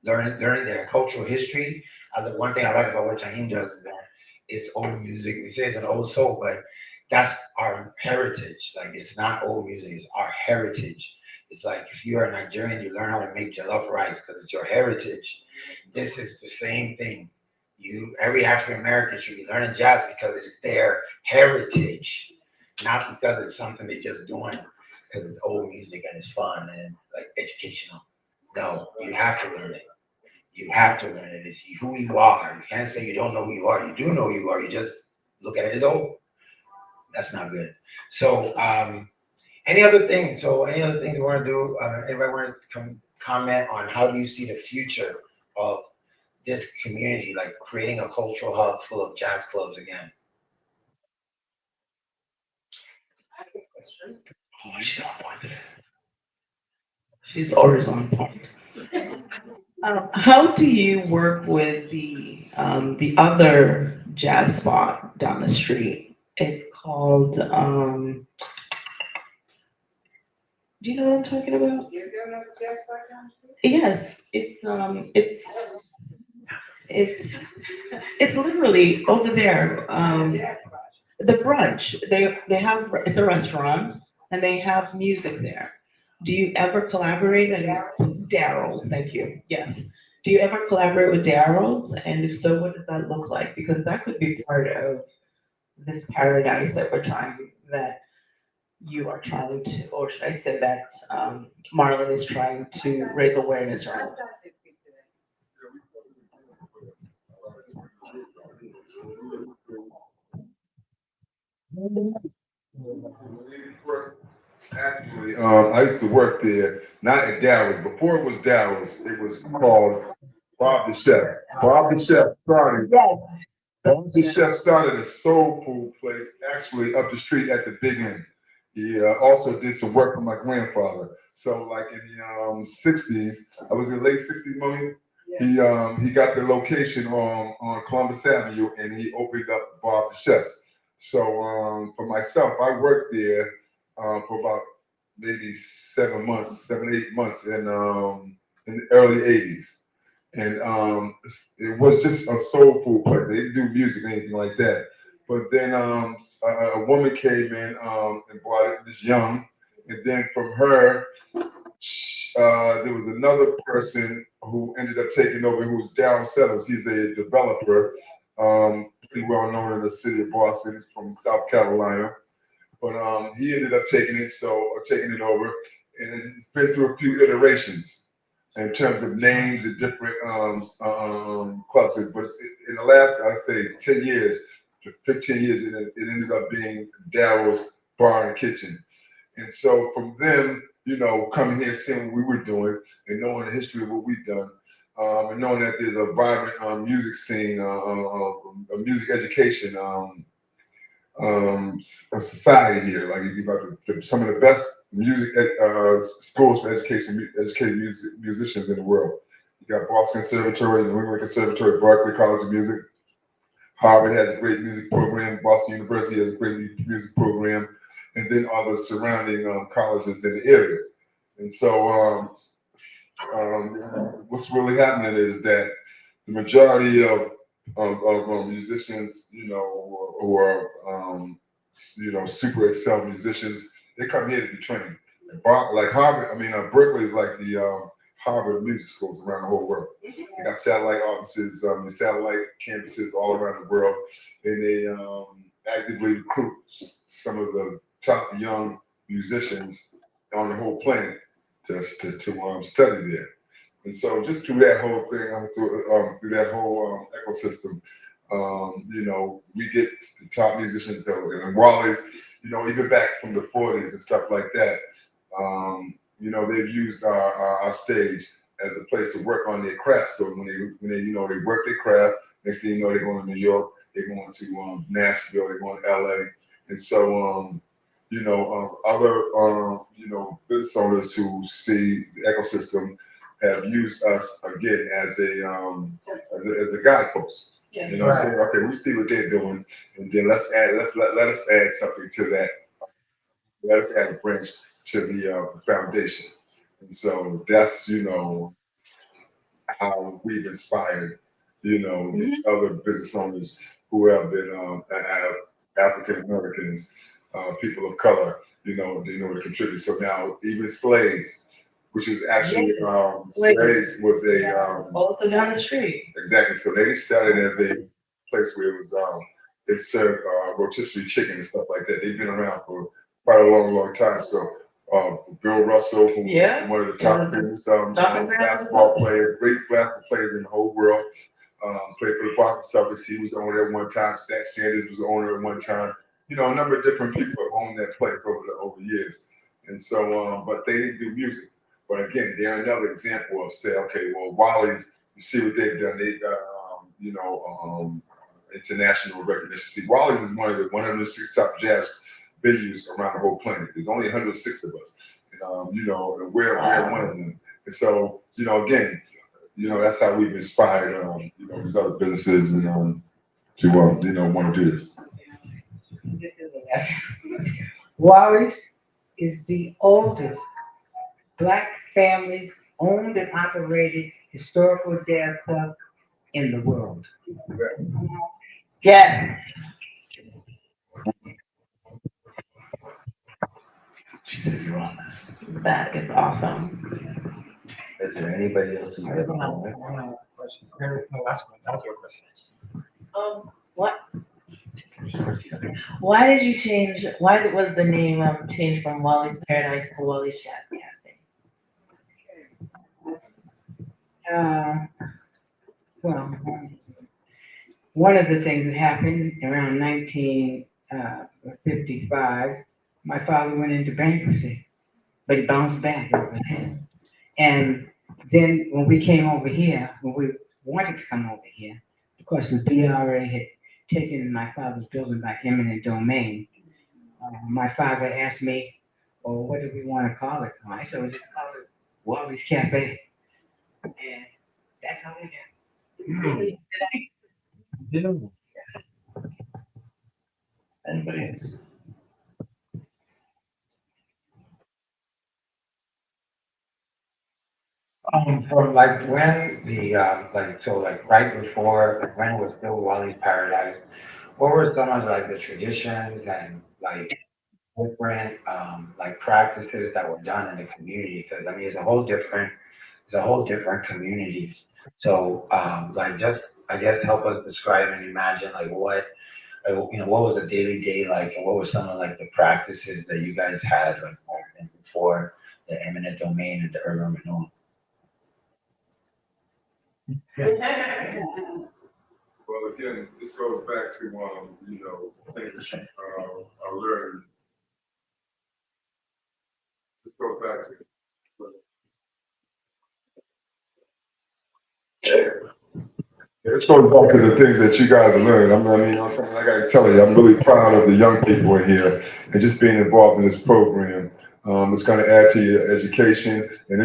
learn their cultural history. One thing I like about what Jaheim does is that it's old music. They say it's an old soul, but that's our heritage. Like it's not old music; it's our heritage. It's like if you are Nigerian, you learn how to make jollof rice because it's your heritage. This is the same thing. Every African American should be learning jazz because it is their heritage, not because it's something they're just doing because it's old music and it's fun and like educational. No, you have to learn it. You have to learn it. It's who you are. You can't say you don't know who you are. You do know who you are. You just look at it as old. That's not good. So, any other things? So, any other things you want to do? Anybody want to comment on how do you see the future of this community, like creating a cultural hub full of jazz clubs again? Oh, she's on point today. She's always on point. How do you work with the other jazz spot down the street? It's called do you know what I'm talking about? You're doing a jazz spot down the street? Yes, it's it's literally over there. The brunch. They have it's a restaurant and they have music there. Do you ever collaborate? And Daryl, thank you. Yes. Do you ever collaborate with Daryl's? And if so, what does that look like? Because that could be part of this paradise that you are trying to, or should I say that Marlon is trying to raise awareness around. First, actually, I used to work there, not at Darrow's. Before it was Darrow's, it was called Bob the Chef. Bob the Chef started. Bob the Chef started a soul food place actually up the street at the big end. He also did some work for my grandfather. So, like in the '60s, I was in late '60s, mommy. He got the location on Columbus Avenue, and he opened up Bob the Chef's. So for myself, I worked there for about maybe 7 months, 7, 8 months in the early '80s, and it was just a soul food place. They didn't do music or anything like that. But then a woman came in and brought it, this young, and then from her, there was another person who ended up taking over, who was Darren Sellers. He's a developer, pretty well known in the city of Boston. He's from South Carolina. But he ended up taking it over, and it's been through a few iterations in terms of names and different clubs. But in the last, I'd say, 10 years, 15 years, it ended up being Darrow's Bar and Kitchen. And so from them, coming here, seeing what we were doing, and knowing the history of what we've done, and knowing that there's a vibrant music scene, a music education a society here. Like you got some of the best music schools for educated musicians in the world. You got Boston Conservatory, New England Conservatory, Berkeley College of Music. Harvard has a great music program. Boston University has a great music program, and then other surrounding colleges in the area. And so, what's really happening is that the majority of musicians, who are super excel musicians, they come here to be trained. Like Harvard, Berkeley is like the Harvard Music Schools around the whole world. They got satellite offices, satellite campuses all around the world, and they actively recruit some of the top young musicians on the whole planet to study there. And so just through that whole thing, through that whole ecosystem, we get the top musicians that and Wally's, even back from the 40s and stuff like that. They've used our stage as a place to work on their craft. So when they work their craft, next thing you know, they're going to New York, they're going to Nashville, they're going to LA. And so, other, business owners who see the ecosystem have used us again as a guidepost. You know what I'm saying? Okay, we see what they're doing, and then let us add something to that. Let us add a branch to the foundation. And so that's how we've inspired these other business owners who have been African Americans, people of color, to contribute. So now even slaves, which is actually slaves was also down the street. exactly. So they started as a place where it was they served rotisserie chicken and stuff like that. They've been around for quite a long time. So Bill Russell, who was one of the top famous basketball players, great basketball players in the whole world, played for the Boston Celtics. He was owner at one time. Zach Sanders was owner at one time. A number of different people have owned that place over years. And so, but they didn't do music. But again, they're another example of say, okay, well, Wally's, you see what they've done. They got, international recognition. See, Wally was one of the 106 top jazz venues around the whole planet. There's only 106 of us, and we're one of them. And so, again, that's how we've inspired, these other businesses and to want to do this. This is the lesson. Wally's is the oldest Black family owned and operated historical jazz club in the world. Yeah. She said you're on this. That is awesome. Is there anybody else who has a Question. No, that's your question. What? Why did you change? Why was the name changed from Wally's Paradise to Wally's Jazz Cafe? Well, one of the things that happened around 1955, my father went into bankruptcy, but he bounced back. And then when we came over here, when we wanted to come over here, of course the BRA had taken my father's building by eminent domain. My father asked me, well, what do we want to call it? I said, we just call it Wally's Cafe. And that's how we got it. Anybody else? From like when the right before, like when it was still Wally's Paradise, what were some of like the traditions and like different practices that were done in the community? Because I mean it's a whole different community. So just I guess help us describe and imagine like what was a daily day like, and what were some of like the practices that you guys had like before the eminent domain and the urban renewal? Well, again, this goes back to things I learned. This goes back to this goes back to the things that you guys have learned. Something I got to tell you, I'm really proud of the young people in here and just being involved in this program. It's going to add to your education, and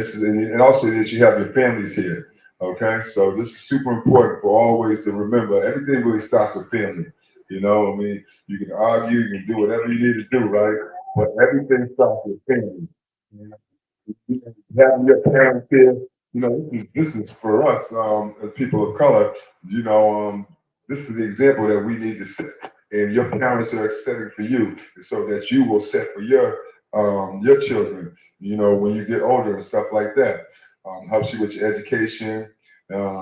also that you have your families here. Okay, so this is super important for always to remember. Everything really starts with family. You can argue, you can do whatever you need to do, right? But everything starts with family. Having your parents here, this is for us as people of color. This is the example that we need to set, and your parents are setting for you, so that you will set for your children. When you get older and stuff like that. helps you with your education,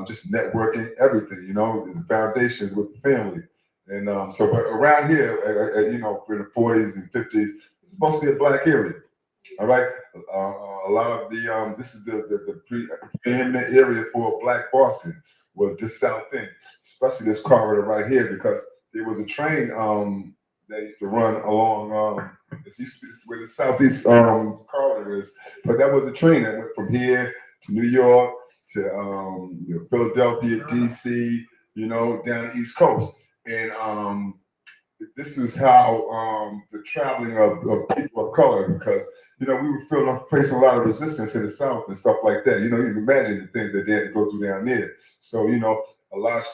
just networking, everything, the foundations with the family. And so but around here, in the 40s and 50s, it's mostly a black area. All right. A lot of this is the preeminent area for Black Boston was this South End, especially this corridor right here, because there was a train that used to run along it's where the southeast corridor is, but that was a train that went from here to New York to Philadelphia, DC, down the East Coast, and this is how the traveling of people of color, because we were facing a lot of resistance in the South and stuff like that. You can imagine the things that they had to go through down there. So a large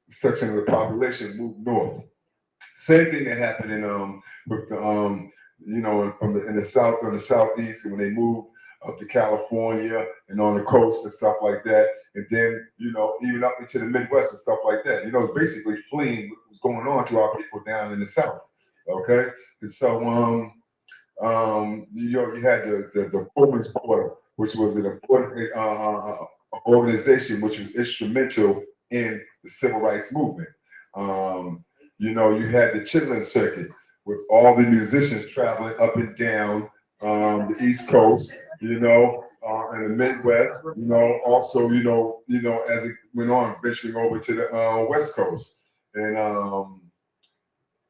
section of the population moved north. Same thing that happened in with the in the South or the Southeast, and when they moved up to California and on the coast and stuff like that, and then even up into the Midwest and stuff like that. It's basically fleeing what was going on to our people down in the South. Okay, and so you had the Pullman's Quarter, which was an important organization which was instrumental in the civil rights movement. You had the Chitlin Circuit with all the musicians traveling up and down the East Coast, in the Midwest, also, as it went on, venturing over to the West Coast.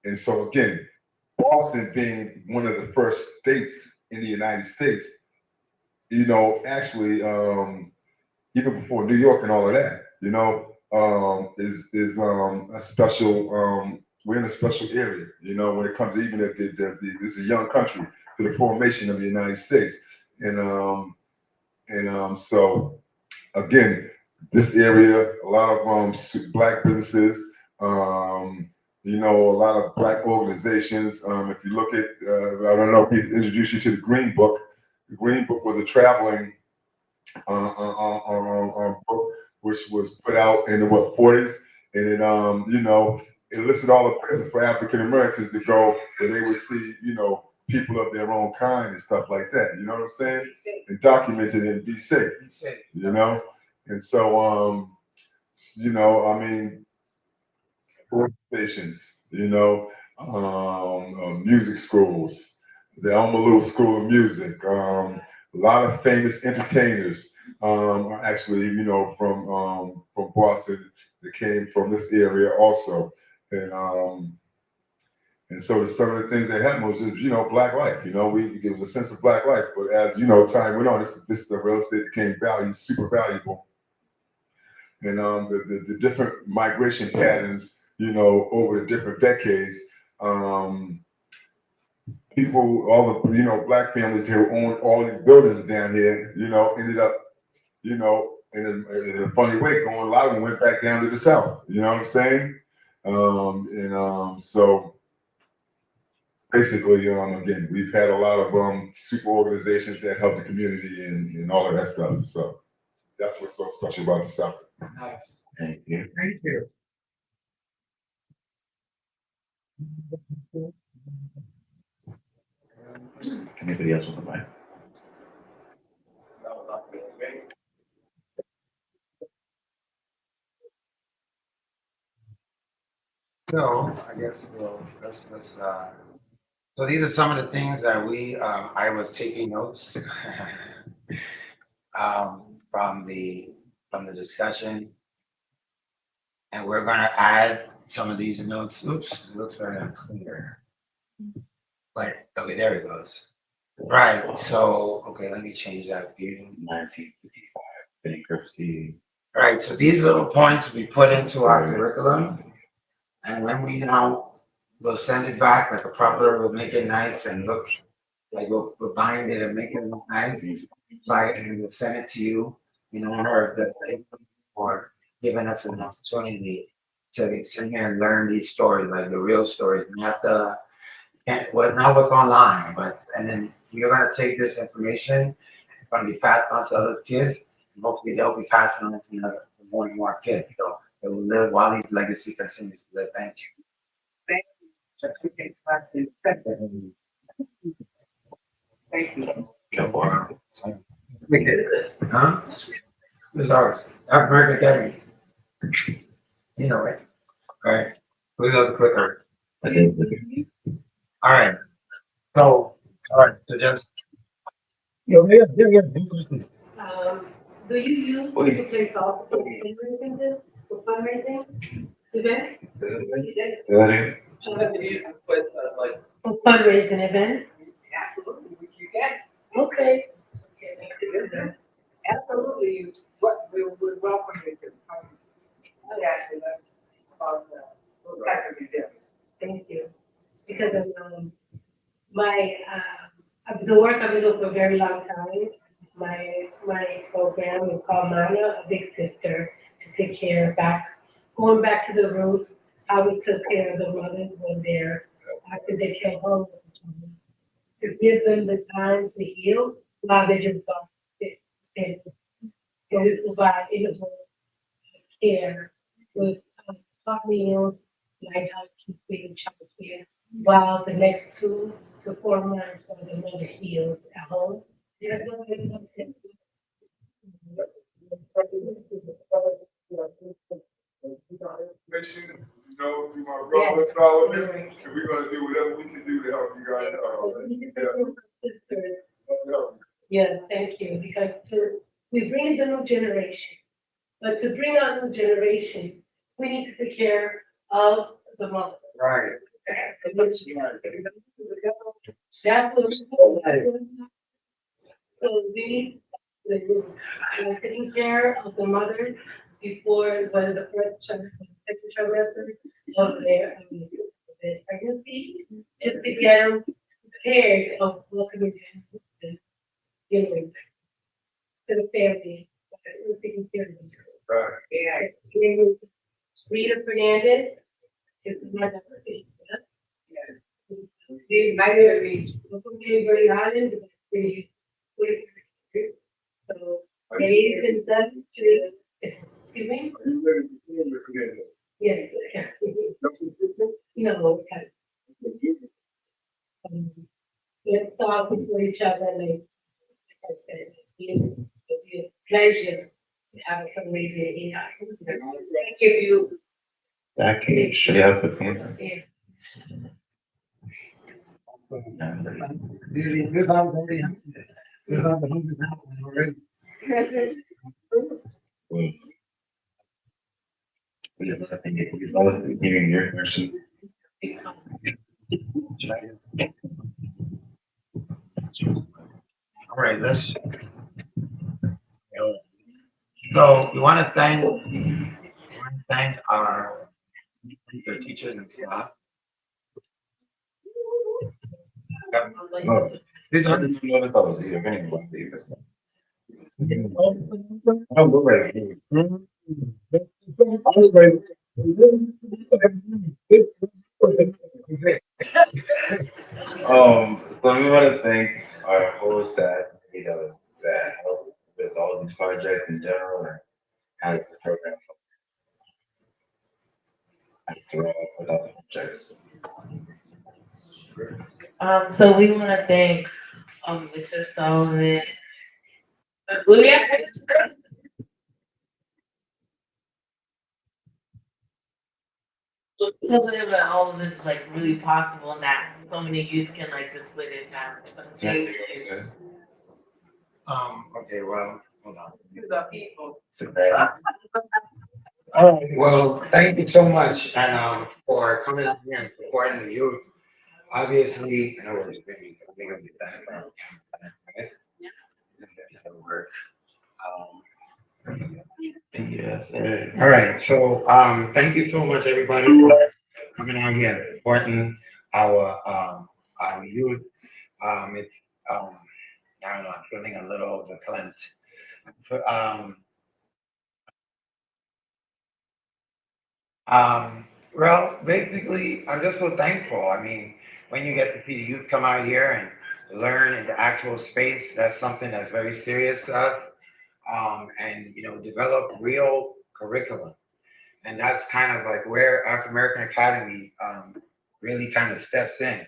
And so again, Boston being one of the first states in the United States, actually, even before New York and all of that, is a special. We're in a special area, when it comes to even if this is a young country to the formation of the United States, and so again, this area, a lot of black businesses, a lot of black organizations. If you look at, I don't know if he introduced you to the Green Book. The Green Book was a traveling book which was put out in the 40s, and it it listed all the places for African Americans to go where they would see people of their own kind and stuff like that. You know what I'm saying? And documented and be safe. And so I mean, organizations, music schools, the Elma Little School of Music, a lot of famous entertainers are actually, from Boston that came from this area also. And so some of the things that happened was just, black life, it was a sense of black life. But as, time went on, this the real estate became super valuable. And the different migration patterns, over the different decades, people, all the, black families who owned all these buildings down here, ended up, in a funny way, a lot of them went back down to the South, you know what I'm saying? So basically, again, we've had a lot of super organizations that help the community and all of that stuff. So that's what's so special about the South. Nice. Thank you. Thank you. Anybody else with the mic? So I guess let's so these are some of the things that I was taking notes from the discussion, and we're gonna add some of these notes. Oops, it looks very unclear. But okay, there it goes. Right. So okay, let me change that view. 1955 bankruptcy. Right. So these little points we put into our curriculum, and when we now we'll send it back like a proper. We'll make it nice and look like we'll bind it and make it look nice. Like, and we'll send it to you. For giving us an opportunity to sit here and learn these stories, like the real stories, not what's online, but and then you're gonna take this information, it's gonna be passed on to other kids, and hopefully they'll be passing on to more and more kids. So it will live while his legacy continues to live. Thank you. Thank you. Thank you. No more. We did this, huh? This is ours. American Academy. You know it. All right. Who's else the clicker? I did. All right. So, all right. So just. Do you use to play salt for fundraising? For fundraising? Event? For fundraising event? Absolutely, you can. Okay. Absolutely, what we would welcome you to come. Yeah, that's about those type of events. Thank you. Because of, the work I've been doing for a very long time, my program is called Maya, a big sister, to take care going back to the roots, how we took care of the mothers when after they came home, to give them the time to heal while they just got sick. So we provide individual care with hot meals, light housekeeping, childcare, while the next 2 to 4 months while the mother heals at home. There's no way to Information, you know, through my brother Solomon, and we're gonna do whatever we can do to help you guys out. Yeah, thank you, because we bring the new generation, but to bring our new generation, we need to take care of the mother. Right. That's what so we're taking care of the mothers before when the first second trimester of their pregnancy, just to get them prepared of welcoming them to the family. We're taking care of them. Right. Yeah. Rita Fernandez is my deputy. They might have reached Gary Island, so they can send to, excuse me? Yes. No, okay. Let's talk with each other, like I said, it'll be a pleasure to have a fundraiser here. Thank you. That can should have the paint. Yeah. This house already. This house already. I think it's always giving your question. All right, let's. So we want to thank our the teachers and staff. These are the fellows here. If anyone leaves. Oh, go right. So we want to thank our whole staff, that help with all these projects in general and has the program after all with all the projects. So we want to thank Mr. Solomon. So that all of this is like really possible and that so many youth can like just split in time. Okay, well, hold on. To the people. All right, well, thank you so much and for coming out here and supporting the youth. Obviously, I know we're gonna be back. Right? That'll work. Yes. All right, so thank you so much, everybody, for coming out here and supporting our youth. It's I don't know, I'm feeling a little verklempt. Well, basically, I'm just so thankful. I mean, when you get to see the youth come out here and learn in the actual space, that's something that's very serious to us. And develop real curriculum, and that's kind of like where African American Academy really kind of steps in.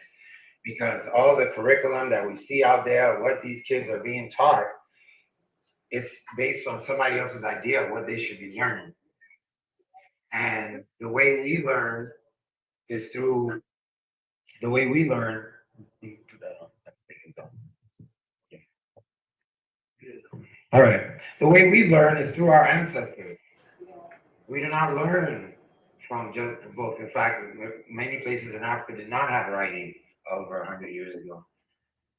because all the curriculum that we see out there, what these kids are being taught, it's based on somebody else's idea of what they should be learning. And the way we learn is through the way we learn. All right. The way we learn is through our ancestors. We do not learn from just books. In fact, many places in Africa did not have writing over 100 years ago.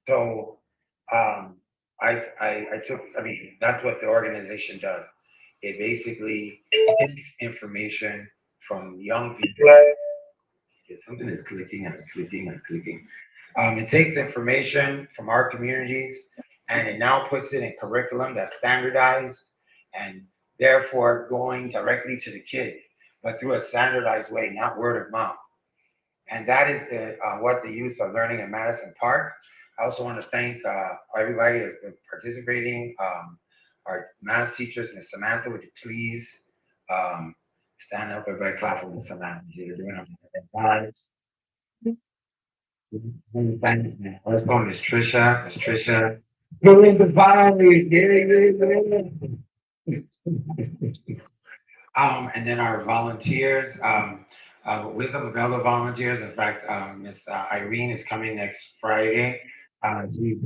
So I took, I mean, that's what the organization does. It basically takes information from young people. Something is clicking and clicking and clicking. It takes information from our communities and it now puts it in curriculum that's standardized and therefore going directly to the kids, but through a standardized way, not word of mouth. And that is what the youth are learning in Madison Park. I also want to thank everybody that's been participating. Our math teachers, Ms. Samantha, would you please stand up? Everybody clap for Ms. Samantha. You're doing a let's go, Miss Trisha. Miss Trisha. Doing the valley. And then our volunteers, Wisdom of Bella volunteers. In fact, Miss Irene is coming next Friday. She's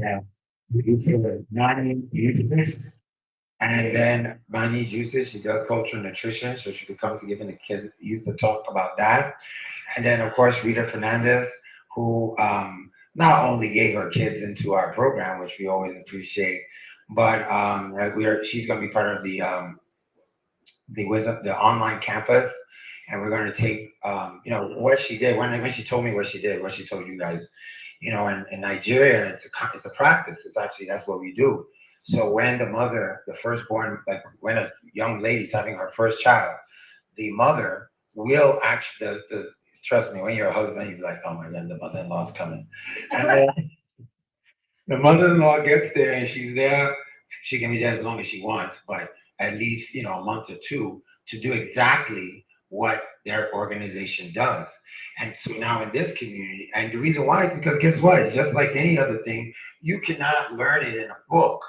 Nani Juices. And then Mani Juices, she does cultural nutrition, so she could come to giving the kids youth to talk about that. And then, of course, Rita Fernandez, who not only gave her kids into our program, which we always appreciate, but she's going to be part of the online campus, and we're going to take what she did when she told me what she did, what she told you guys. In Nigeria, it's a practice. It's actually that's what we do. So when the mother, the firstborn, like when a young lady's having her first child, the mother will actually trust me, when you're a husband, you're like, oh my God, the mother-in-law's coming. And then the mother-in-law gets there and she's there. She can be there as long as she wants, but at least, a month or two to do exactly what their organization does. And so now in this community, and the reason why is because guess what? Just like any other thing, you cannot learn it in a book.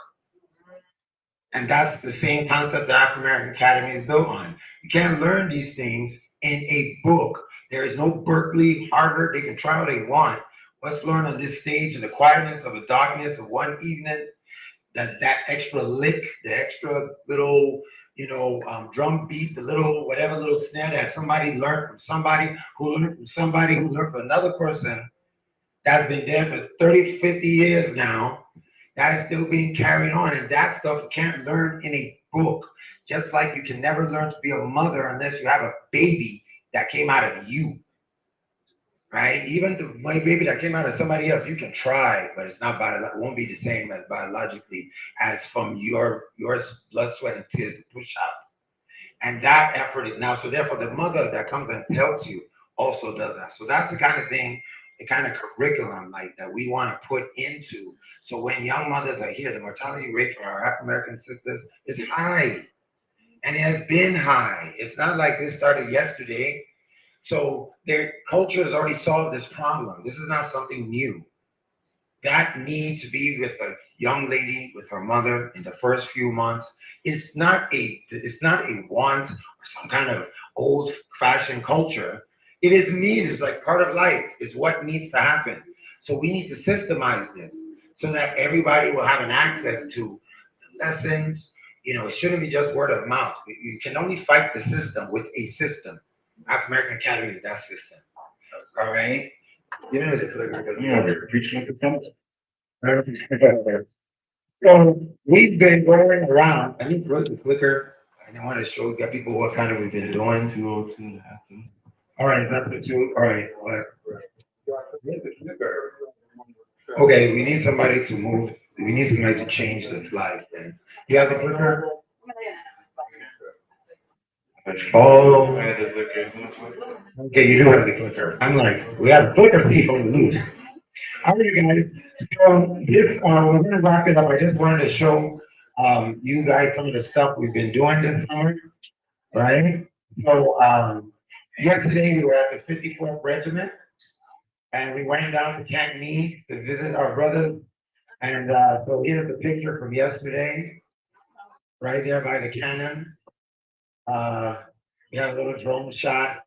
And that's the same concept the African American Academy is built on. You can't learn these things in a book. There is no Berkeley, Harvard. They can try what they want. Let's learn on this stage in the quietness of a darkness of one evening. That extra lick, the extra little, drum beat, the little whatever little snare that somebody learned from somebody who learned from somebody who learned from another person that's been there for 30, 50 years now. That is still being carried on. And that stuff you can't learn in a book. Just like you can never learn to be a mother unless you have a baby that came out of you. Right? Even the baby that came out of somebody else, you can try, but it's not it won't be the same as biologically as from your blood, sweat, and tears to push out. And that effort is now, so therefore the mother that comes and helps you also does that. So that's the kind of thing, the kind of curriculum like that we want to put into. So when young mothers are here, the mortality rate for our African American sisters is high. And it has been high. It's not like this started yesterday. So their culture has already solved this problem. This is not something new. That need to be with a young lady, with her mother in the first few months, it's not a want or some kind of old-fashioned culture. It is needed. It's like part of life. It's what needs to happen. So we need to systemize this so that everybody will have an access to the lessons. It shouldn't be just word of mouth. You can only fight the system with a system. African American Academy is that system. All right? So we've been going around. I need to clicker. I didn't want to show people what kind of we've been doing. 202. All right, that's the two. All right. Okay, we need somebody to move. We need somebody to change the slide. Then you have the clicker. Oh, okay, you do have the clicker. I'm like, we have clicker people loose. All right, you guys. So this, we're gonna wrap it up. I just wanted to show you guys some of the stuff we've been doing this summer, right? So yesterday we were at the 54th Regiment. and we went down to Camp Meade to visit our brothers. And so here's the picture from yesterday, right there by the cannon. We have a little drone shot.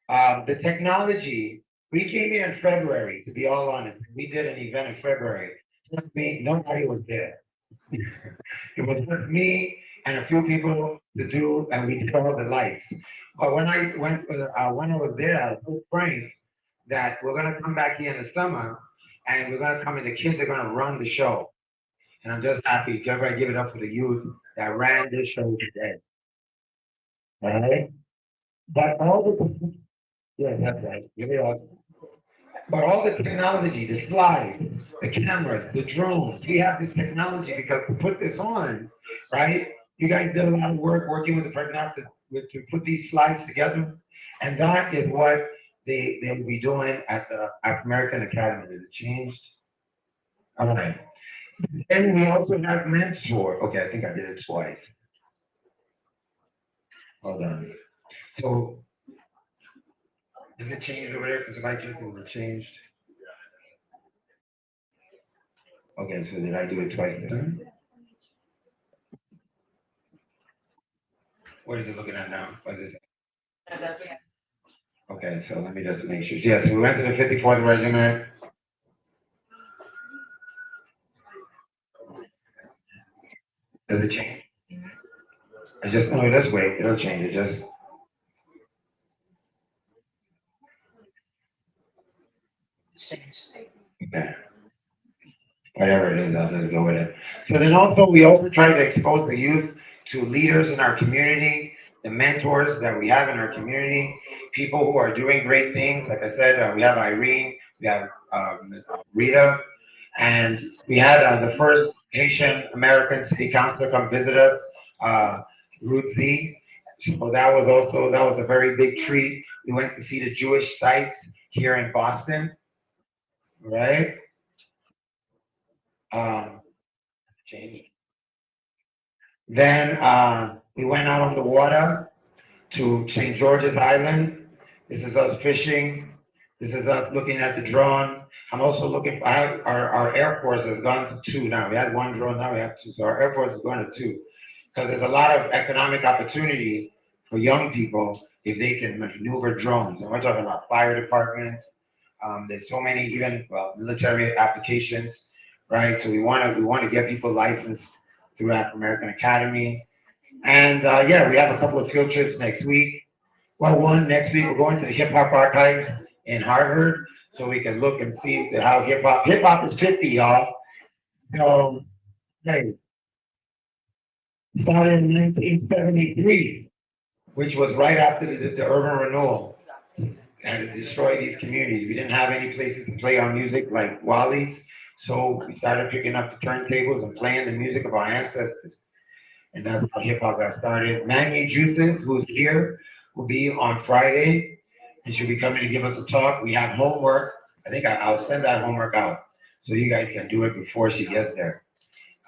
The technology, we came here in February, to be all honest. We did an event in February. Just me, nobody was there. It was just me and a few people to do, and we did all the lights. But when I was there, I told Frank that we're gonna come back here in the summer, and we're gonna come and the kids are gonna run the show. And I'm just happy. Everybody give it up for the youth that ran this show today. All right? But all the yeah, that's right. Give it up. But all the technology, the slides, the cameras, the drones, we have this technology because to put this on, right? You guys did a lot of work working with the pregnant to put these slides together. And that is what they'll be doing at the African American Academy. Has it changed? All right. And we also have mentor. Okay, I think I did it twice. Hold on. So, is it changed over there? Is it changed? Okay, so did I do it twice? What is it looking at now? What is this? Okay, so let me just make sure. Yes, we went to the 54th Regiment. Does it change? I just know this way. It'll change. It just. Okay. Whatever it is, I'll just go with it. So then also, we also try to expose the youth to leaders in our community, the mentors that we have in our community, people who are doing great things. Like I said, we have Irene, we have Rita, and we had the first Haitian American city councilor come visit us, Ruth Z. So that was a very big treat. We went to see the Jewish sites here in Boston, right? Changed. Then we went out on the water to St. George's Island. This is us fishing. This is us looking at the drone. I'm also looking. Our Air Force has gone to 2 now. We had 1 drone, now we have 2. So our Air Force is going to 2 because there's a lot of economic opportunity for young people if they can maneuver drones. And we're talking about fire departments. There's so many even military applications, right? So we want to get people licensed through African American Academy. And yeah, we have a couple of field trips next week. Well, one next week we're going to the Hip Hop Archives in Harvard, so we can look and see how hip hop is 50, y'all. So, hey, started in 1973, which was right after the urban renewal, and it destroyed these communities. We didn't have any places to play our music like Wally's, so we started picking up the turntables and playing the music of our ancestors. And that's how hip hop got started. Maggie Juices, who's here, will be on Friday, and she'll be coming to give us a talk. We have homework. I think I'll send that homework out so you guys can do it before she gets there.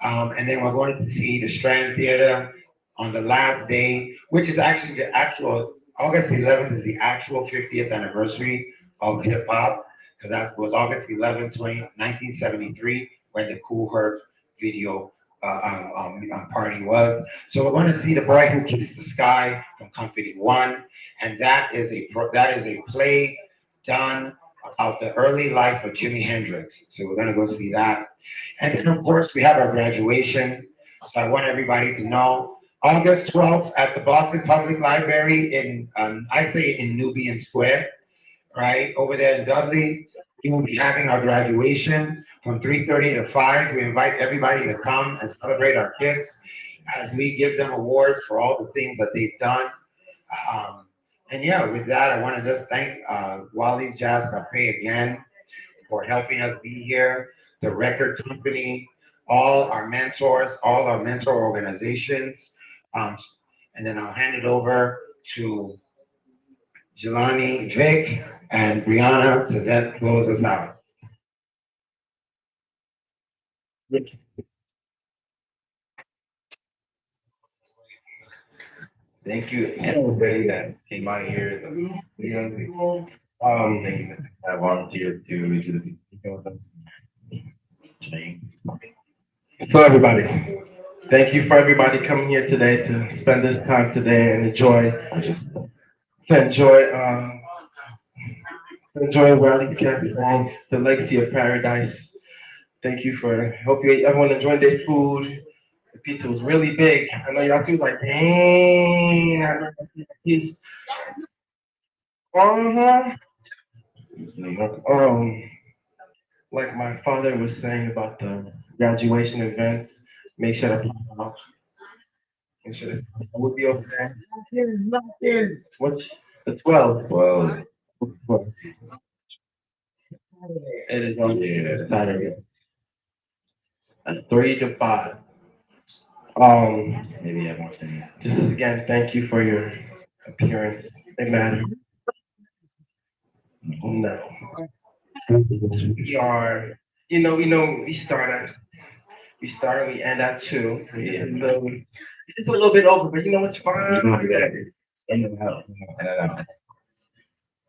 And then we're going to see the Strand Theater on the last day, which is actually the actual August 11th is the actual 50th anniversary of hip hop, because that was August 11th, 1973, when the Cool Herc video party was. So we're going to see The Boy Who Kissed the Sky from Company One, and that is a play done about the early life of Jimi Hendrix. So we're going to go see that, and then of course we have our graduation. So I want everybody to know August 12th at the Boston Public Library in I'd say in Nubian Square, right over there in Dudley. We will be having our graduation from 3:30 to 5. We invite everybody to come and celebrate our kids as we give them awards for all the things that they've done. And yeah, with that, I want to just thank Wally Jazz Cafe again for helping us be here, the record company, all our mentors, all our mentor organizations. And then I'll hand it over to Jelani, Vic, and Brianna to then close us out. Thank you everybody that came out here, the young people, Thank you for I volunteered to do the video with us. So everybody, thank you for everybody coming here today to spend this time today and enjoy Wally's Cafe, the legacy of paradise. Thank you for, hope you everyone enjoyed their food. The pizza was really big. I know y'all too like, dang, I know he's, uh-huh. Like my father was saying about the graduation events, make sure to pop out. Make sure that would be over there. What's the 12? Well, it is on Saturday. At 3 to 5. Maybe I want to. Just again, thank you for your appearance. It mattered. No. We are, we start, we end at 2. It's a little bit over, but it's fine.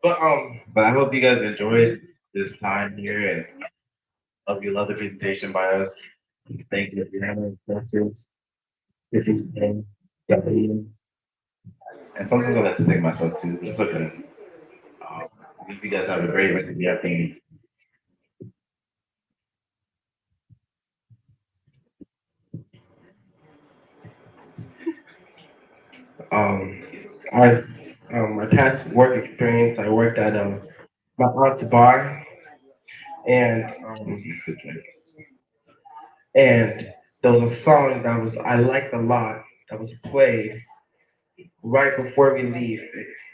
But I hope you guys enjoyed this time here and hope you love the presentation by us. Thank you, instructors. And sometimes I like to thank myself too. Just looking. You guys have a great rest of your afternoon. Um, I, my past work experience, I worked at my aunt's bar, and there was a song that I liked a lot that was played right before we leave,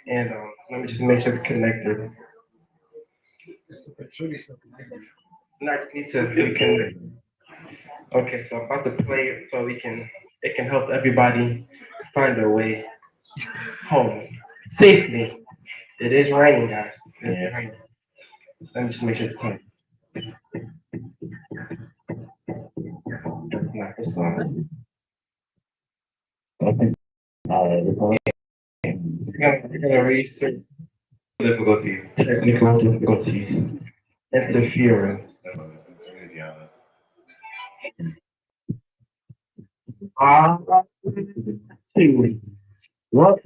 and let me just make sure it's connected. And I need to reconnect. Okay, so I'm about to play it so it can help everybody find their way home safely. It is raining, guys. It is raining. Let me just make sure it's connected. Not this song. We're gonna research Difficulties. technical difficulties, interference. What?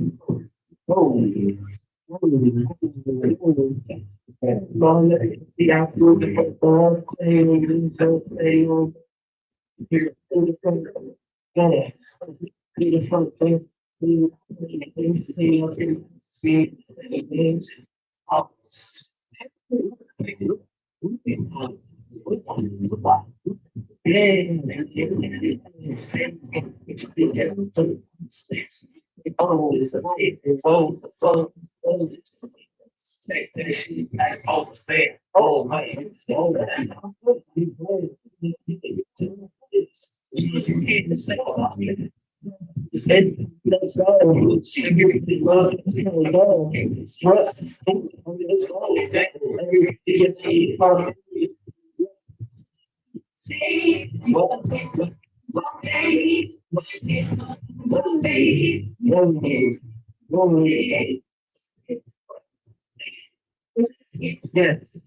Yes.